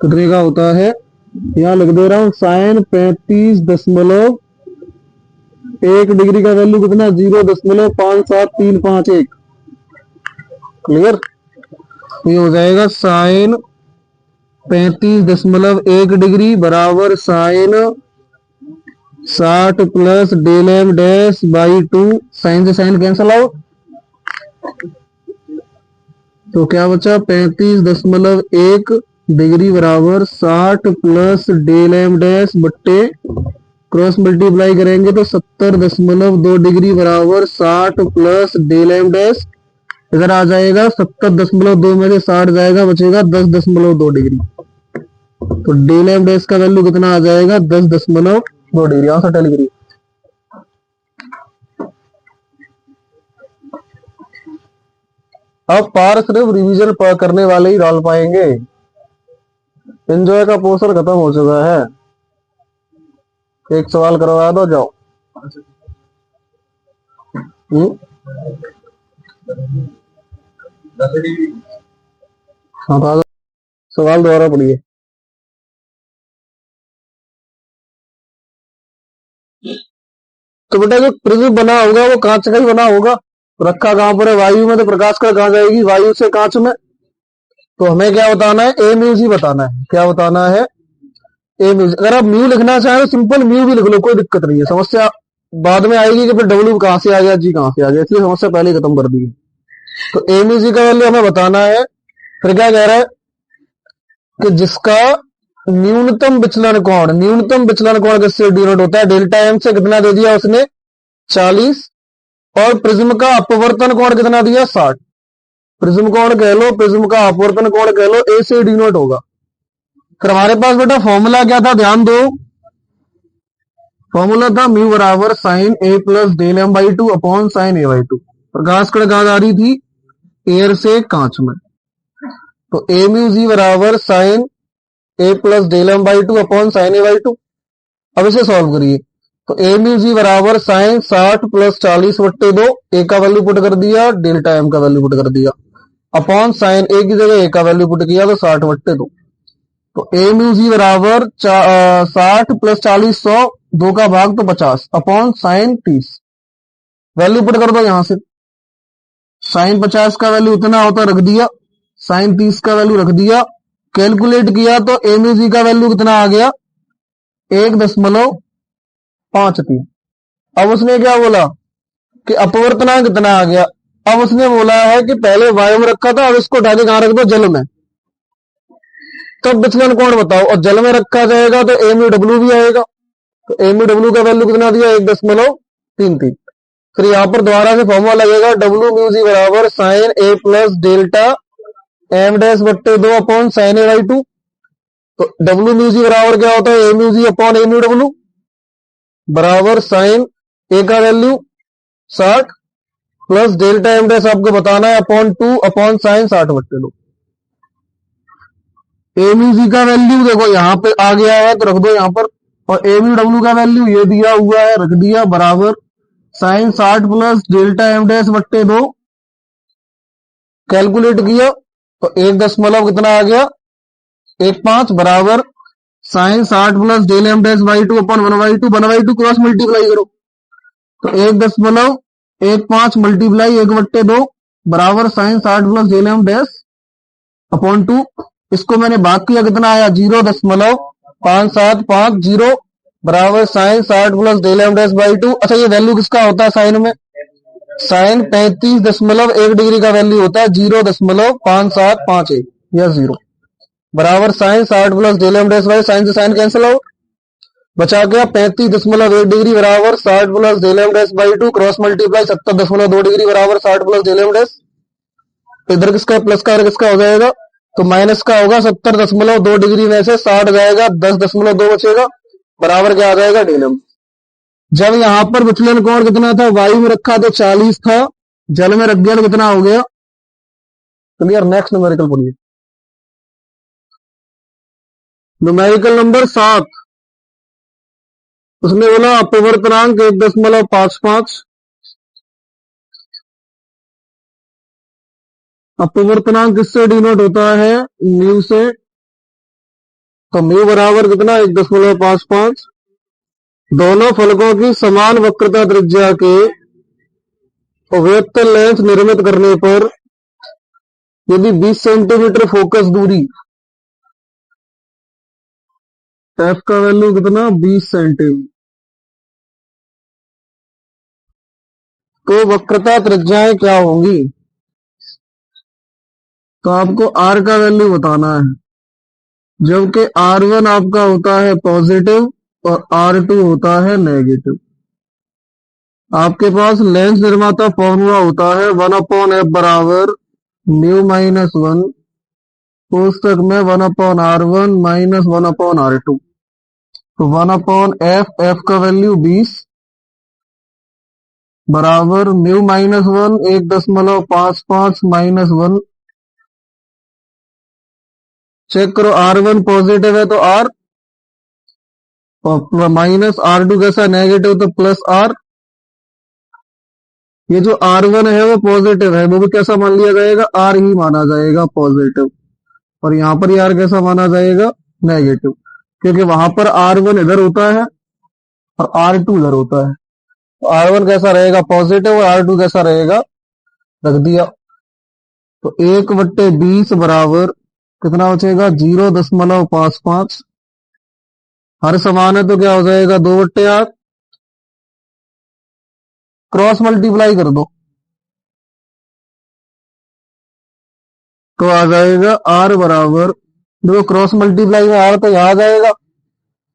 कितने का होता है, यहां लिख दे रहा हूं साइन 35.1 डिग्री का वैल्यू कितना 0.57351। क्लियर, ये हो जाएगा साइन 35.1 डिग्री बराबर sine 60 plus del M dash by 2। Sine से साइन कैंसल आउट, तो क्या बचा 35.1 डिग्री बराबर 60 प्लस डेल एम डैश बट्टे क्रॉस मल्टीप्लाई करेंगे तो 70.2 डिग्री बराबर 60 प्लस डेल एम डैश, इधर आ जाएगा 70.2 में से 60 जाएगा, बचेगा 10.2 डिग्री। तो डेल एम डैश का वैल्यू कितना आ जाएगा 10.2 डिग्री। Answer tell degree. अब पार सिर्फ रिवीजन करने वाले ही डाल पाएंगे, एंजॉय का पोर्शन खत्म हो चुका है। एक सवाल करवा दो, जाओ। हाँ तो सवाल दोबारा पढ़िए। तो बेटा जो प्रिज्म बना होगा वो कांच का ही बना होगा, रखा कहां पर है, वायु में, तो प्रकाश कण कहां जाएगी, वायु से कांच में। तो हमें क्या बताना है, ए म्यू जी बताना है। क्या बताना है, ए म्यू। अगर आप म्यू लिखना चाहें तो सिंपल म्यू भी लिख लो, कोई दिक्कत नहीं है। समस्या बाद में आएगी कि फिर डब्ल्यू कहां से आ गया, जी कहां से आ गया, इसलिए समस्या पहले ही खत्म कर दी है। तो ए म्यू जी का वैल्यू हमें बताना है। फिर क्या कह रहा है कि जिसका न्यूनतम विचलन कोण किससे डिनोट होता है, डेल्टा एम से। कितना दे दिया उसने 40, और प्रिज्म का अपवर्तन कोण कितना दिया 60। प्रिज्म कोण कह लो, प्रिज्म का अपवर्तन कोण कह लो, ए से डिनोट होगा। फिर हमारे पास बेटा फॉर्मूला क्या था, ध्यान दो। फॉर्मूला था म्यू बराबर sine A plus del M by 2 upon sine A by 2। प्रकाश कण कहां जा रही थी, एयर से कांच में। तो ए म्यू जी बराबर sine A plus del M by 2 upon sine A by 2। अब इसे सॉल्व करिए। तो ए म्यू जी बराबर साइन 60 प्लस 40 बट्टे 2, ए का वैल्यू पुट कर दिया, डेल्टा एम का वैल्यू पुट कर दिया, अपॉन साइन ए की जगह ए का वैल्यू पुट किया तो 60 बट्टे 2। तो ए म्यू जी बराबर 60 प्लस 40 100, 2 का भाग तो 50 अपॉन साइन 30। वैल्यू पुट कर दो यहां से, साइन 50 का वैल्यू उतना होता रख दिया, साइन 30 का वैल्यू रख दिया, कैलकुलेट किया तो ए म्यू जी का वैल्यू कितना आ गया 1.53। अब उसने क्या बोला कि अपवर्तनांक कितना आ गया। अब उसने बोला है कि पहले वायु में रखा था, अब इसको उठा के कहां रख दो, जल में। तब विचलन कोण बताओ, और जल में रखा जाएगा तो एम यू डब्ल्यू भी आएगा। तो एम यू डब्ल्यू का वैल्यू कितना दिया 1.33। फिर यहां पर दोबारा से फॉर्मूला लगेगा, डब्ल्यू म्यू जी बराबर sine A plus delta M dash बट्टे 2 अपॉन साइन ए बाई 2। तो डब्ल्यू म्यू जी बराबर क्या होता है, A mu G upon A mu W बराबर साइन ए का value 60 plus delta M dash आपको बताना है अपॉन 2 अपॉन साइन 60 बट्टे 2। ए म्यू जी का वैल्यू देखो यहां पे आ गया है तो रख दो यहां पर, और ए म्यू डब्ल्यू का वैल्यू ये दिया हुआ है, रख दिया, बराबर sine 60 plus delta M dash बट्टे 2। कैलकुलेट किया तो 1 दशमलव कितना आ गया 1.5 बराबर sine 60 plus del M dash by 2 upon 1/2, 1/2 cross multiply करो तो 1.15 मल्टीप्लाई 1/2 बराबर sine 60 plus del M dash upon 2। इसको मैंने भाग किया, कितना आया 0.5 5750 बराबर sine 60 plus del M dash by 2। अच्छा ये वैल्यू किसका होता है साइन में? साइन 35.1 डिग्री का वैल्यू होता है 0.5751 या 0 बराबर sine 60 plus del M dash by sine से साइन कैंसिल आउट, बचा गया 35.1 डिग्री बराबर 60 plus del M dash by 2 cross multiply 70.2 degree बराबर 60 प्लस डेल एम डैश। इधर किसका प्लस का किसका हो जाएगा? तो माइनस का होगा 70.2 डिग्री में से 60 जाएगा 10.2 बचेगा बराबर क्या आ जाएगा डेल एम। जब यहां पर विचलन कोण कितना था? वायु में रखा तो 40 था, जल में रख दिया तो कितना हो गया? क्लियर। नेक्स्ट न्यूमेरिकल पढ़िए। न्यूमेरिकल नंबर 7 उसने बोला अपवर्तनांक 1.55। अपवर्तनांक किससे डिनोट होता है? म्यू से। तो म्यू बराबर कितना? 1.55। दोनों फलकों की समान वक्रता त्रिज्या के अवयत्त लेंस निर्मित करने पर यदि 20 सेंटीमीटर फोकस दूरी, एफ का वैल्यू कितना? 20 सेंटीमीटर, तो वक्रता त्रिज्याएं क्या होंगी? तो आपको आर का वैल्यू बताना है, जबकि R1 आपका होता है पॉजिटिव और R2 होता है नेगेटिव। आपके पास लेंस निर्माता फॉर्मूला होता है 1/f बराबर म्यू माइनस 1 कोष्टक में 1/R1 माइनस 1/R2। तो 1/f, f का वैल्यू 20 बराबर म्यू माइनस 1 1.55 माइनस 1। चेक करो R1 पॉजिटिव है तो R और माइनस R2 कैसा नेगेटिव तो प्लस R। ये जो R1 है वो पॉजिटिव है, वो भी कैसा मान लिया जाएगा? R ही माना जाएगा पॉजिटिव। और यहां पर R कैसा माना जाएगा? नेगेटिव, क्योंकि वहां पर R1 इधर होता है और R2 इधर होता है। तो R1 कैसा रहेगा? पॉजिटिव और R2 कैसा रहेगा? रख दिया। तो 1/20 बराबर कितना बचेगा? 0.55। हर समान है तो क्या हो जाएगा? 2/8। क्रॉस मल्टीप्लाई कर दो तो आ जाएगा R बराबर, देखो क्रॉस मल्टीप्लाई में R तो यहां आ जाएगा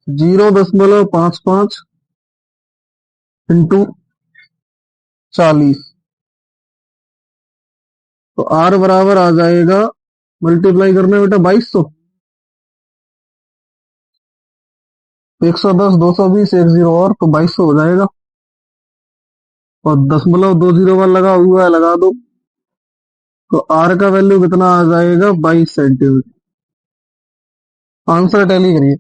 0.55 इंटू 40। तो R बराबर आ जाएगा, मल्टीप्लाई करने बेटा 2200, 110, 220, 10 और तो 2200 हो जाएगा। और 0.20 लगा हुआ है, लगा दो तो R का वैल्यू कितना आ जाएगा? 22 सेंटीमीटर। आंसर टैली करिए।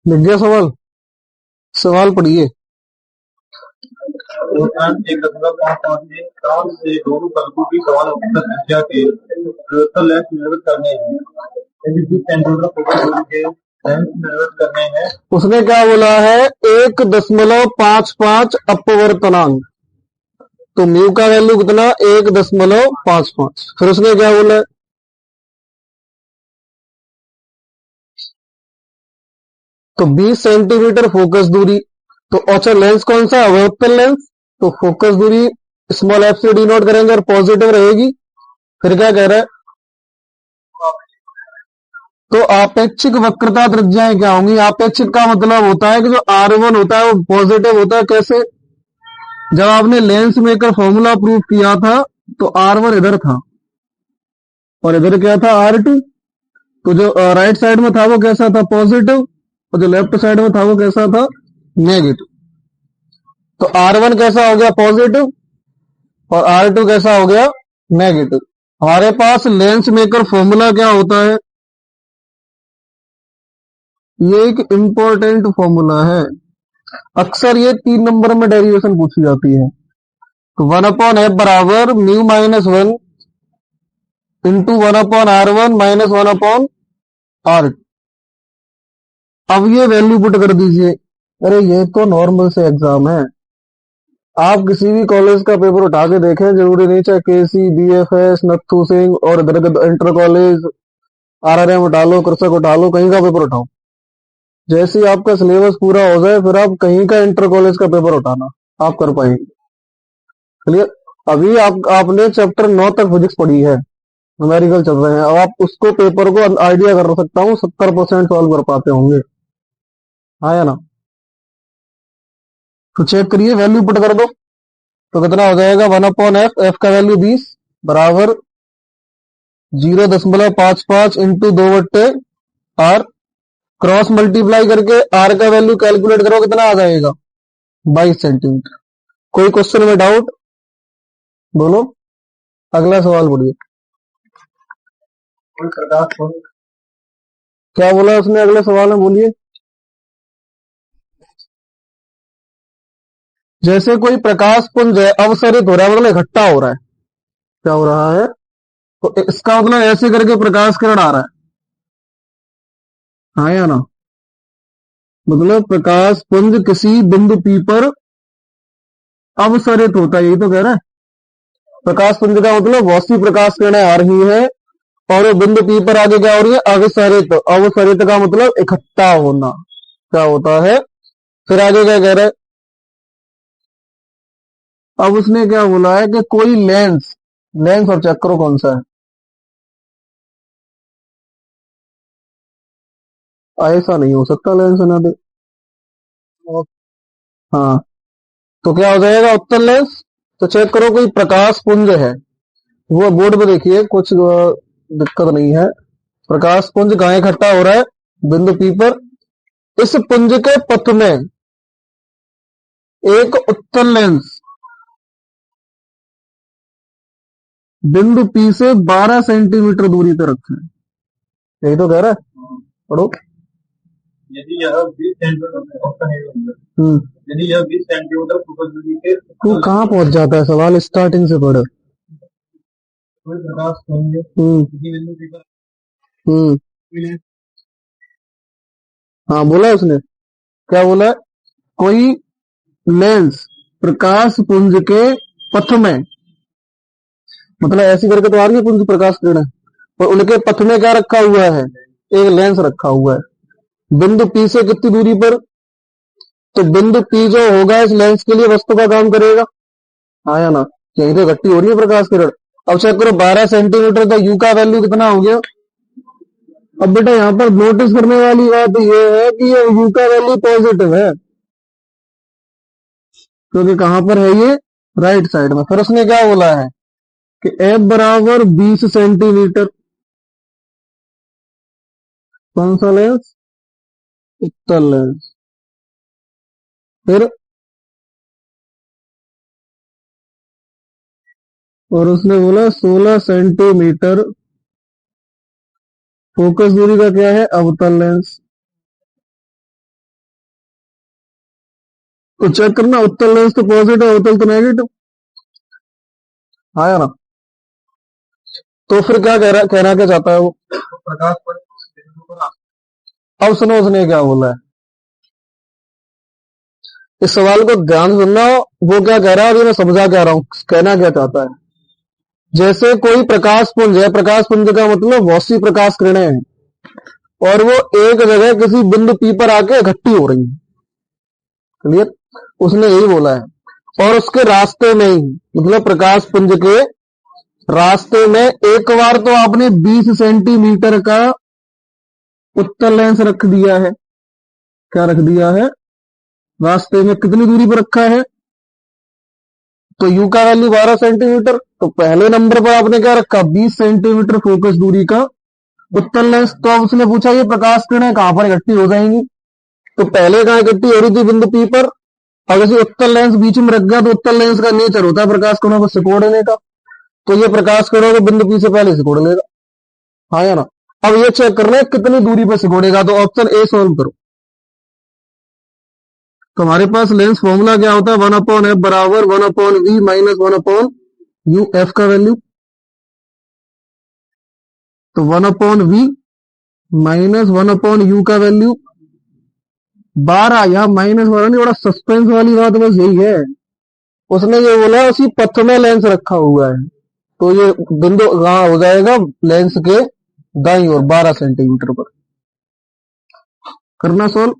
लिख गया सवाल? सवाल पढ़िए। उपरांत 1.55 में कांच से दोनों फलकों की समान वक्रता त्रिज्या के अवयत्त लेंस निर्मित करने हैं। यदि 20 सेंटीमीटर फोकस दूरी के लेंस निर्मित करने हैं। उसने क्या बोला है? 1.55 अपवर्तनांक। तो म्यू का वैल्यू कितना? 1.55। फिर उसने क्या बोला? तो 20 सेंटीमीटर फोकस दूरी। तो अच्छा लेंस कौन सा? अवयत्त लेंस। तो फोकस दूरी स्मॉल एफ से डिनोट करेंगे और पॉजिटिव रहेगी। फिर क्या कह रहा है? तो आपेक्षिक वक्रता त्रिज्याएं क्या होंगी? आपेक्षिक का मतलब होता है कि जो R1 होता है वो पॉजिटिव होता है। कैसे? जब आपने लेंस मेकर फॉर्मूला प्रूव किया था तो R1 इधर था और इधर क्या था? R2। तो जो राइट साइड में था वो कैसा था? पॉजिटिव। और जो लेफ्ट साइड में था वो कैसा था? नेगेटिव। तो R1 कैसा हो गया? पॉजिटिव और R2 कैसा हो गया? नेगेटिव। हमारे पास लेंस मेकर फॉर्मूला क्या होता है? ये एक इंपॉर्टेंट फॉर्मूला है। अक्सर ये 3 नंबर में डेरिवेशन पूछी जाती है। तो 1/f बराबर mu minus 1 into 1/r1 minus 1/r। अब ये वैल्यू पुट कर दीजिए। अरे ये तो नॉर्मल से एग्जाम है, आप किसी भी कॉलेज का पेपर उठा के देखें, जरूरी नहीं चाहे केसी, बीएफएस, नत्थू सिंह और इंटर कॉलेज, आरआरएम उठा लो, कृषक उठा लो, कहीं का पेपर उठाओ, जैसे ही आपका सिलेबस पूरा हो जाए फिर आप कहीं का इंटर कॉलेज का पेपर उठाना, आप कर पाएंगे। क्लियर। अभी आपने चैप्टर 9 तक फिजिक्स पढ़ी है, न्यूमेरिकल चल रहे हैं, अब आप उसको पेपर को आइडिया कर सकता हूँ 70% सॉल्व कर पाते होंगे, हाँ या ना। तो चेक करिए, वैल्यू पुट कर दो तो कितना हो जाएगा 1/f, एफ का वैल्यू 20 बराबर 0.55 इंटू 2/r, क्रॉस मल्टीप्लाई करके आर का वैल्यू कैलकुलेट करो, कितना आ जाएगा 22 सेंटीमीटर। कोई क्वेश्चन में डाउट बोलो, अगला सवाल बोलिए। कोई प्रकाश पुंज क्या बोला उसने, अगले सवाल में बोलिए। जैसे कोई प्रकाश पुंज है, अवसरित हो रहा है, मतलब इकट्ठा हो रहा है, क्या हो रहा है, तो इसका मतलब ऐसे करके प्रकाश किरण आ रहा है, हाँ या ना। मतलब प्रकाश पुंज किसी बिंदु पी पर अवसरित होता है, यही तो कह रहा है। प्रकाश पुंज का मतलब बहुत सी प्रकाश किरणें आ रही है और वो बिंदु पी पर आगे क्या हो रही है, अवसरित। अवसरित का मतलब इकट्ठा होना, क्या होता है। फिर आगे क्या कह रहा है, अब उसने क्या बोला है कि कोई लेंस, लेंस और चेक करो कौन सा है, ऐसा नहीं हो सकता लेंस ना दे। हाँ, तो क्या हो जाएगा उत्तल लेंस। तो चेक करो, कोई प्रकाश पुंज है, वो बोर्ड पे देखिए, कुछ दिक्कत नहीं है। प्रकाश पुंज कहाँ इकट्ठा हो रहा है, बिंदु पी पर। इस पुंज के पथ में एक उत्तल लेंस बिंदु पी से 12 सेंटीमीटर दूरी पर रखा है, यही तो कह रहा है, पढ़ो। यदि यह 20 सेंटीमीटर ऑप्शन ए होगा। हम्म, यदि यह 20 सेंटीमीटर फोकस दूरी के तू कहाँ पहुंच जाता है, सवाल स्टार्टिंग से पढ़। कोई प्रकाश पुंज किसी बिंदु पी पर हम्म, कोई लेंस हाँ बोला उसने, क्या बोला, कोई लेंस प्रकाश पुंज के पथ में, मतलब ऐसी करके तो आ रही है पुंज प्रकाश किरण, और उनके पथ में क्या रखा हुआ है, एक लेंस रखा हुआ है बिंदु पी से कितनी दूरी पर। तो बिंदु पी जो होगा इस लेंस के लिए वस्तु का काम करेगा, हाँ या ना। यहीं तो इकट्ठी हो रही है प्रकाश किरण। अब चेक करो 12 सेंटीमीटर, तो यू का वैल्यू कितना हो गया। अब बेटा यहाँ पर नोटिस करने वाली बात यह है कि ये यू का वैल्यू पॉजिटिव है, क्योंकि कहां पर है ये, राइट साइड में। फिर उसने क्या बोला है कि एफ बराबर 20 सेंटीमीटर, कौन सा लेंस, उत्तल लेंस। फिर और उसने बोला 16 सेंटीमीटर फोकस दूरी का क्या है, अवतल लेंस। तो चेक करना, उत्तल लेंस तो पॉजिटिव, अवतल तो नेगेटिव, हाँ या ना। तो फिर क्या कहना क्या चाहता है वो। प्रकाश पुंज बिंदु पर अब सुनो उसने क्या बोला है, इस सवाल को ध्यान से सुनना, वो क्या कह रहा है, अभी मैं समझा क्या रहा हूं, कहना क्या चाहता है। जैसे कोई प्रकाश पुंज है, प्रकाश पुंज का मतलब बहुत सी प्रकाश किरणें हैं और वो एक जगह किसी बिंदु पी पर आके इकट्ठी हो रही हैं, क्लियर। उसने यही बोला है, और उसके रास्ते में ही, मतलब प्रकाश पुंज के रास्ते में एक बार तो आपने 20 सेंटीमीटर का उत्तल लेंस रख दिया है, क्या रख दिया है, रास्ते में कितनी दूरी पर रखा है, तो यू का वैल्यू 12 सेंटीमीटर। तो पहले नंबर पर आपने क्या रखा, 20 सेंटीमीटर फोकस दूरी का उत्तल लेंस। तो अब उसने पूछा ये प्रकाश किरणें कहां पर इकट्ठी हो जाएंगी, तो पहले कहां इकट्ठी हो रही थी, बिंदु पी पर। अब जैसे उत्तल लेंस बीच में रख गया, तो उत्तल लेंस का नेचर होता है प्रकाश किरणों को सिकोड़ने का, तो ये प्रकाश किरणों को बिंदु पी से पहले सिकोड़ लेगा, हाँ या ना। अब ये चेक करना है कितनी दूरी पर सिकोड़ेगा, तो ऑप्शन ए सॉल्व करो। तो हमारे पास लेंस फॉर्मूला क्या होता है, 1/f बराबर 1/v माइनस 1/u, एफ का वैल्यू तो 1/v माइनस 1/u का वैल्यू 12। यहाँ माइनस 12 नहीं, बड़ा सस्पेंस वाली बात बस यही है, उसने ये बोला उसी पथ में लेंस रखा हुआ है, तो ये बिंदु कहाँ हो जाएगा, लेंस के दाईं ओर 12 सेंटीमीटर पर। करना सॉल्व,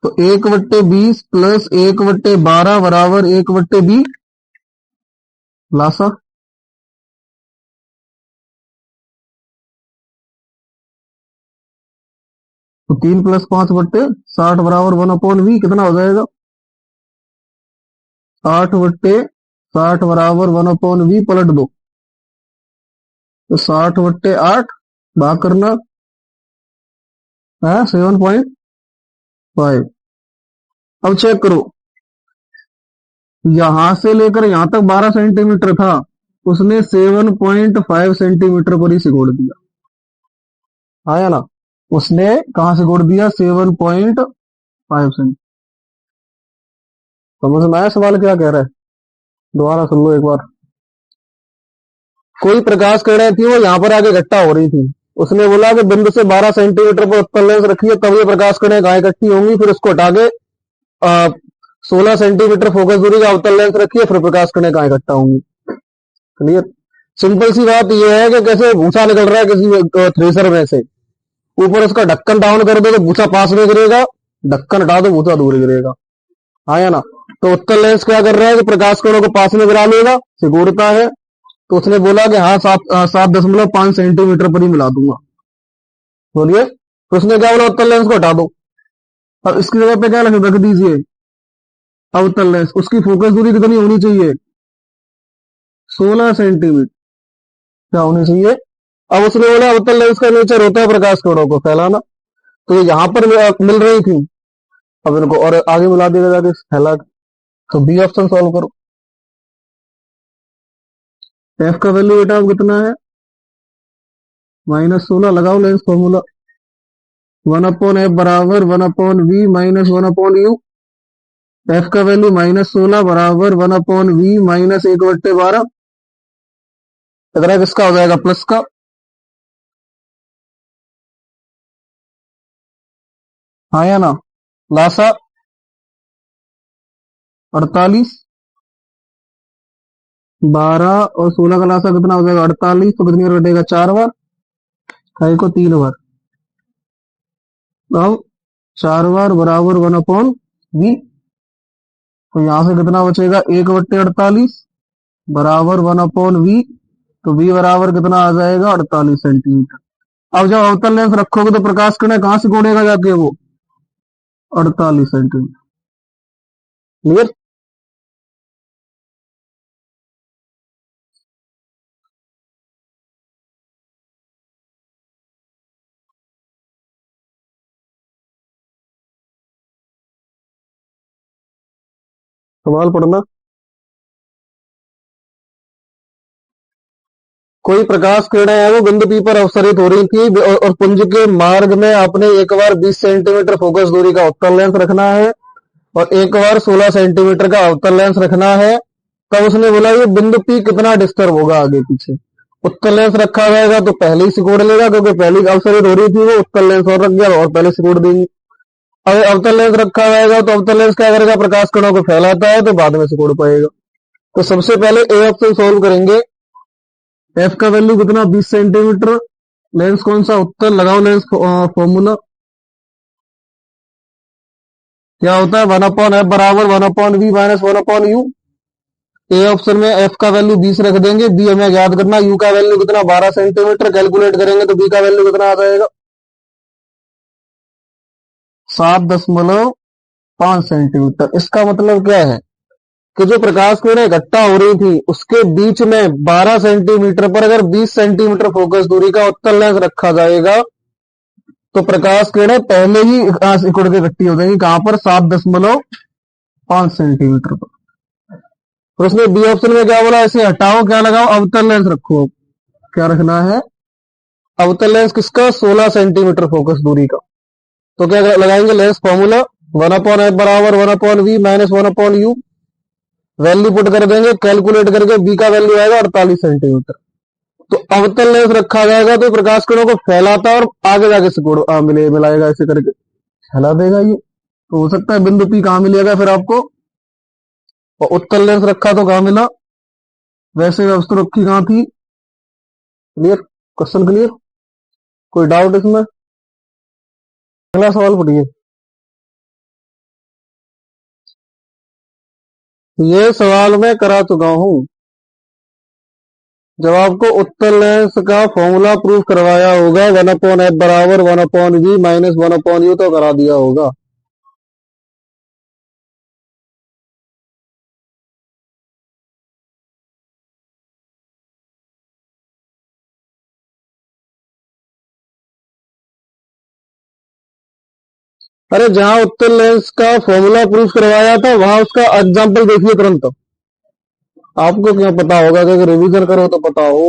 तो 1/20 प्लस 1/12 बराबर 1/20 लासा, तो 3 प्लस 5/60 बराबर 1/v कितना हो जाएगा, 8/60 बराबर 1/v पलट दो, तो 60/8 भाग करना है 7.5। अब चेक करो, यहां से लेकर यहां तक 12 सेंटीमीटर था, उसने 7.5 सेंटीमीटर पर ही सिकोड़ दिया, आया ना, उसने कहां सिकोड़ दिया, 7.5 सेंटीमीटर। समझ में आया सवाल क्या कह रहा है, दोबारा सुन लो एक बार। कोई प्रकाश किरणें थी, वो यहां पर आके इकट्ठा हो रही थी, उसने बोला कि बिंदु से 12 सेंटीमीटर पर उत्तल लेंस रखिए, तब ये प्रकाश किरणें कहां इकट्ठी होंगी, फिर उसको हटा के 16 सेंटीमीटर फोकस दूरी का अवतल लेंस रखिए, फिर प्रकाश किरणें कहां इकट्ठा होंगी। क्लियर, सिंपल सी बात यह है कि कैसे भूसा निकल रहा है किसी थ्रेसर में से, ऊपर उसका ढक्कन डाउन कर दो तो भूसा पास में गिरेगा, ढक्कन हटा दो भूसा दूर गिरेगा, आया ना। तो उत्तल लेंस क्या कर रहा है कि प्रकाश किरणों को पास में गिरा लेगा, सिकुड़ता है, तो उसने बोला कि हाँ 7.5 सेंटीमीटर पर ही मिला दूंगा, बोलिए, तो उसने क्या बोला, उत्तल लेंस को हटा दो, अब इसकी जगह पे क्या रख दीजिए, अवतल लेंस, उसकी फोकस दूरी कितनी होनी चाहिए, 16 सेंटीमीटर क्या होनी चाहिए। अब उसने बोला अवतल लेंस का नेचर होता है प्रकाश किरणों को फैलाना, तो ये यहां पर मिल रही थी, अब इनको और आगे मिला देगा जाके फैला, तो बी ऑप्शन सॉल्व करो। एफ का वैल्यू बेटा अब कितना है, -16, लगाओ लेंस फॉर्मूला, 1/f बराबर 1/v माइनस 1/u, एफ का वैल्यू -16 बराबर 1/v माइनस 1/12, इतना किसका हो जाएगा, प्लस का, हाँ या ना, लासा 48, 12 और 16 का लासा कितना हो जाएगा 48, तो कितनी बार कटेगा, 4 बार, खाई को 3 बार, अब 4 बार बराबर 1/v, तो यहां से कितना बचेगा, 1/48 बराबर 1/v, तो v बराबर कितना आ जाएगा, 48 सेंटीमीटर। अब जब अवतल लेंस रखोगे तो प्रकाश किरणें कहां से कोड़ेगा जाके, वो 48 सेंटीमीटर। क्लियर, सवाल पढ़ना, कोई प्रकाश किरणें है वो बिंदु P पर अवसरित हो रही थी और पुंज के मार्ग में आपने एक बार 20 सेंटीमीटर फोकस दूरी का उत्तल लेंस रखना है और एक बार 16 सेंटीमीटर का अवतल लेंस रखना है, तब उसने बोला ये बिंदु P कितना डिस्टर्ब होगा आगे पीछे। उत्तल लेंस रखा जाएगा तो पहले ही सिकोड़ लेगा, क्योंकि पहली अवसरित हो रही थी वो, उत्तल लेंस और रख गया और पहले सिकोड़ देंगी। अब अवतल लेंस रखा जाएगा तो अवतल लेंस क्या करेगा, प्रकाश किरणों को फैलाता है, तो बाद में सिकोड़ पाएगा। तो सबसे पहले ए ऑप्शन सोल्व करेंगे, एफ का वैल्यू कितना, 20 सेंटीमीटर, लेंस कौन सा, उत्तल, लगाओ लेंस फॉर्मूला, क्या होता है, 1/f बराबर 1/v minus 1/u। A option में एफ का वैल्यू 20 रख देंगे, बी हमें याद करना, यू का वैल्यू कितना, 12 सेंटीमीटर, कैलकुलेट करेंगे तो बी का वैल्यू कितना आ जाएगा, 7.5 सेंटीमीटर। इसका मतलब क्या है कि जो प्रकाश किरणें इकट्ठा हो रही थी उसके बीच में 12 सेंटीमीटर पर अगर 20 सेंटीमीटर फोकस दूरी का उत्तल लेंस रखा जाएगा तो प्रकाश किरणें पहले ही सिकुड़ के इकट्ठी हो जाएंगी, कहां पर, 7.5 सेंटीमीटर पर। और उसने बी ऑप्शन में क्या बोला, ऐसे हटाओ, क्या लगाओ, अवतल लेंस रखो, क्या रखना है, अवतल लेंस किसका, 16 सेंटीमीटर फोकस दूरी का, तो क्या लगाएंगे, लेंस फॉर्मूला 1/f बराबर 1/v minus 1/u। Value put कर देंगे, कैलकुलेट करके बी का वैल्यू आएगा 48 सेंटीमीटर। तो अवतल लेंस रखा जाएगा तो प्रकाश किरणों को फैलाता है और आगे जाके सिकुड़ मिलाएगा, ऐसे करके फैला देगा ये। तो हो सकता है बिंदु पी कहाँ मिलेगा फिर आपको, और उत्तल लेंस रखा तो कहाँ मिला, वैसे वस्तु रखी कहाँ थी। क्लियर, क्वेश्चन क्लियर, कोई डाउट इसमें। अगला सवाल पढ़िए। ये सवाल मैं करा चुका हूं, जब आपको उत्तल लेंस का फॉर्मूला प्रूफ करवाया होगा 1/f बराबर 1/v माइनस 1/u तो करा दिया होगा। अरे जहां उत्तल लेंस का फॉर्मूला प्रूफ करवाया था वहां उसका एग्जाम्पल देखिए तुरंत। आपको क्या पता होगा कि अगर रिवीजन करो तो पता हो।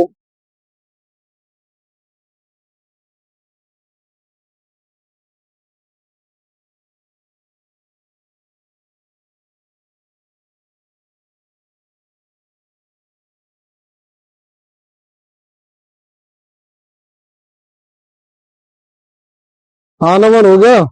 हाँ नंबर हो गया।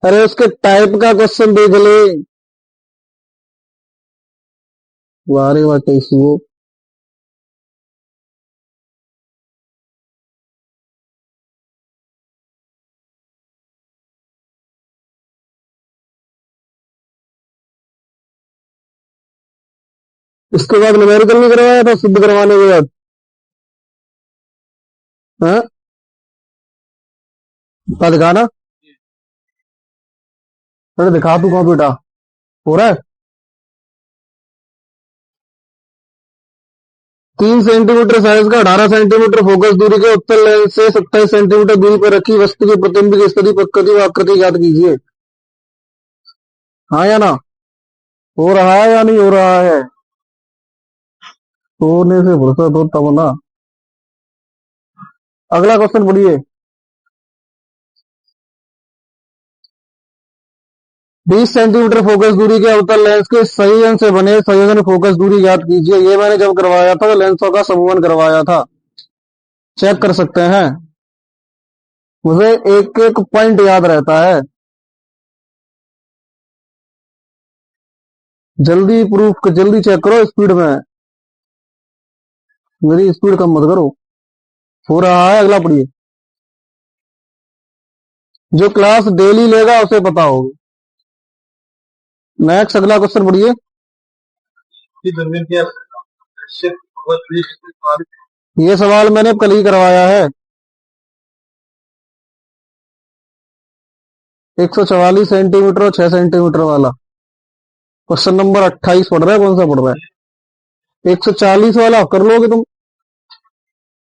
अरे उसके टाइप का क्वेश्चन देख ले। वारे वाह कैसी हो। इसके बाद न्यूमेरिकल नहीं करवाया था सिद्ध करवाने के बाद? हाँ बता, दिखाना। अरे दिखा तू कहाँ बेटा, हो रहा है। 3 सेंटीमीटर साइज का 18 सेंटीमीटर फोकस दूरी के उत्तल लेंस से 27 सेंटीमीटर दूरी पर रखी वस्तु की प्रतिबिंब की स्थिति प्रकृति व आकृति याद कीजिए। हाँ या ना, हो रहा है या नहीं हो रहा है? होने से फुर्सत हो तब ना। अगला क्वेश्चन पढ़िए। 20 सेंटीमीटर फोकस दूरी के अवतल लेंस के संयोजन से बने संयोजन फोकस दूरी याद कीजिए। ये मैंने जब करवाया था तो लेंसों का समूहन करवाया था, चेक कर सकते हैं। मुझे एक एक पॉइंट याद रहता है। जल्दी प्रूफ, जल्दी चेक करो स्पीड में, मेरी स्पीड कम मत करो। हो रहा है, अगला पढ़िए। जो क्लास डेली लेगा उसे पता होगा। नेक्स्ट अगला क्वेश्चन पढ़िए। ये सवाल मैंने कल ही करवाया है। 144 सेंटीमीटर और 6 सेंटीमीटर वाला क्वेश्चन नंबर 28 पढ़ रहा है, कौन सा पढ़ रहा है? 140 वाला कर लोगे तुम?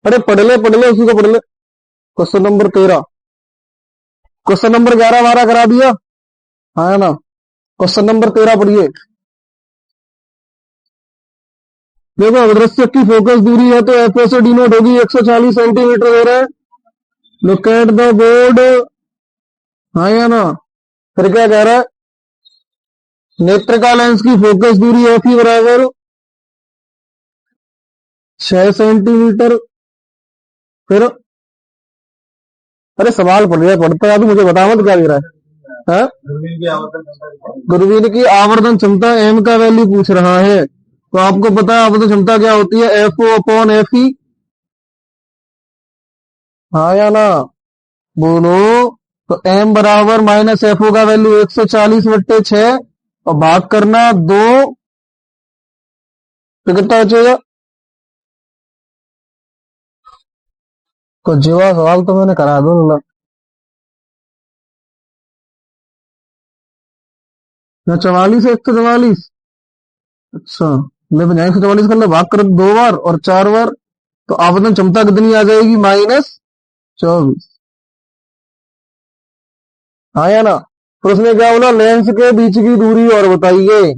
अरे पढ़ ले उसी को पढ़ ले। क्वेश्चन नंबर 13, क्वेश्चन नंबर 11 12 करा दिया, हाँ है ना। क्वेश्चन नंबर 13 पढ़िए। देखो अदृश्य की फोकस दूरी है तो एफ से डिनोट होगी 140 सेंटीमीटर हो रहा है। लुक एट द बोर्ड, हाँ या ना। फिर क्या कह रहा है, नेत्र का लेंस की फोकस दूरी एफ ई बराबर 6 सेंटीमीटर। फिर अरे सवाल पढ़ रहा पढ़ता है, तू मुझे बता मत क्या दे रहा है, हाँ? दूरबीन की आवर्धन क्षमता एम का वैल्यू पूछ रहा है, तो आपको पता है आवर्धन क्षमता क्या होती है, F O upon F E, हाँ या ना, बोलो। तो एम बराबर माइनस एफ ओ का वैल्यू 140/6 और भाग करना 2, तो कितना बचेगा। तो जीवा सवाल तो मैंने करा दो ना, 44 है 144। अच्छा, मैं 144 कर ले, भाग कर 2 बार और 4 बार, तो आवर्धन क्षमता कितनी आ जाएगी, -24, हाँ या ना। तो उसने क्या बोला, लेंस के बीच की दूरी और बताइए।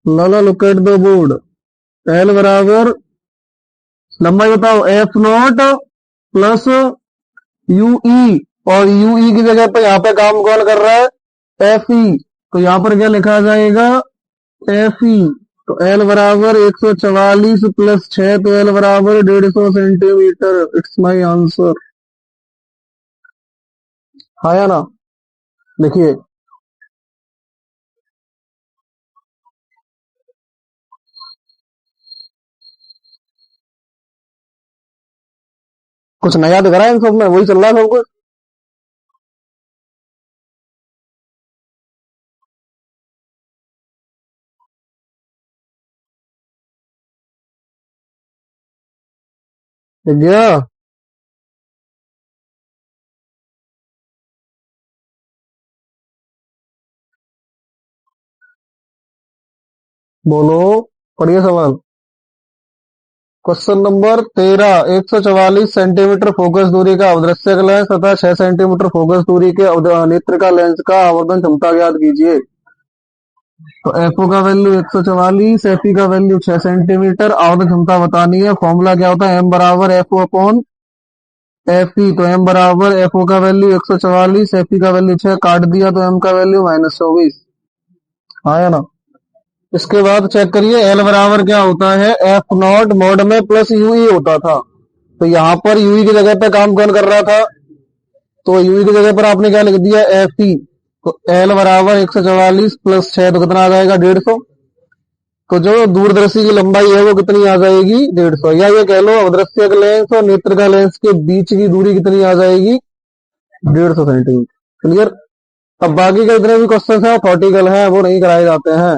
Lala look at the board. L बराबर लंबाई बताओ एफ नॉट प्लस यूई, और यूई की जगह पे यहाँ पे काम कौन कर रहा है, एफ ई। तो यहाँ पर क्या लिखा जाएगा, एफ ई। तो एल बराबर 144 प्लस 6, तो एल बराबर 150 सेंटीमीटर। It's my answer. हाँ या ना, देखिए कुछ नया दिख रहा है इन सब में, वही चल रहा है सब कुछ। दिख गया। बोलो, पढ़िए सवाल। क्वेश्चन नंबर 13, 144 सेंटीमीटर फोकस दूरी का अवदृश्यक लेंस तथा 6 सेंटीमीटर फोकस दूरी के नेत्र का लेंस का आवर्धन क्षमता ज्ञात कीजिए। तो एफओ का वैल्यू 144, एफई का वैल्यू 6 सेंटीमीटर, आवर्धन क्षमता बतानी है। फॉर्मूला क्या होता है, एम बराबर एफओ अपॉन एफई। तो एम बराबर एफओ का वैल्यू 144, एफई का वैल्यू 6, काट दिया तो एम का वैल्यू -24। हाँ या ना। इसके बाद चेक करिए, एल बराबर क्या होता है, एफ नॉट मोड में प्लस यूई होता था। तो यहाँ पर यूई की जगह पे काम कौन कर रहा था, तो यूई की जगह पर आपने क्या लिख दिया, एफ ई। तो एल बराबर 144 प्लस 6, तो कितना आ जाएगा, 150। तो जो दूरदर्शी की लंबाई है वो कितनी आ जाएगी, 150। या ये कह लो अवदृश्यक लेंस और नेत्र का लेंस के बीच की दूरी कितनी आ जाएगी, 150 सेंटीमीटर। क्लियर। अब बाकी के जितने भी क्वेश्चन है थॉटिकल है, वो नहीं कराए जाते हैं।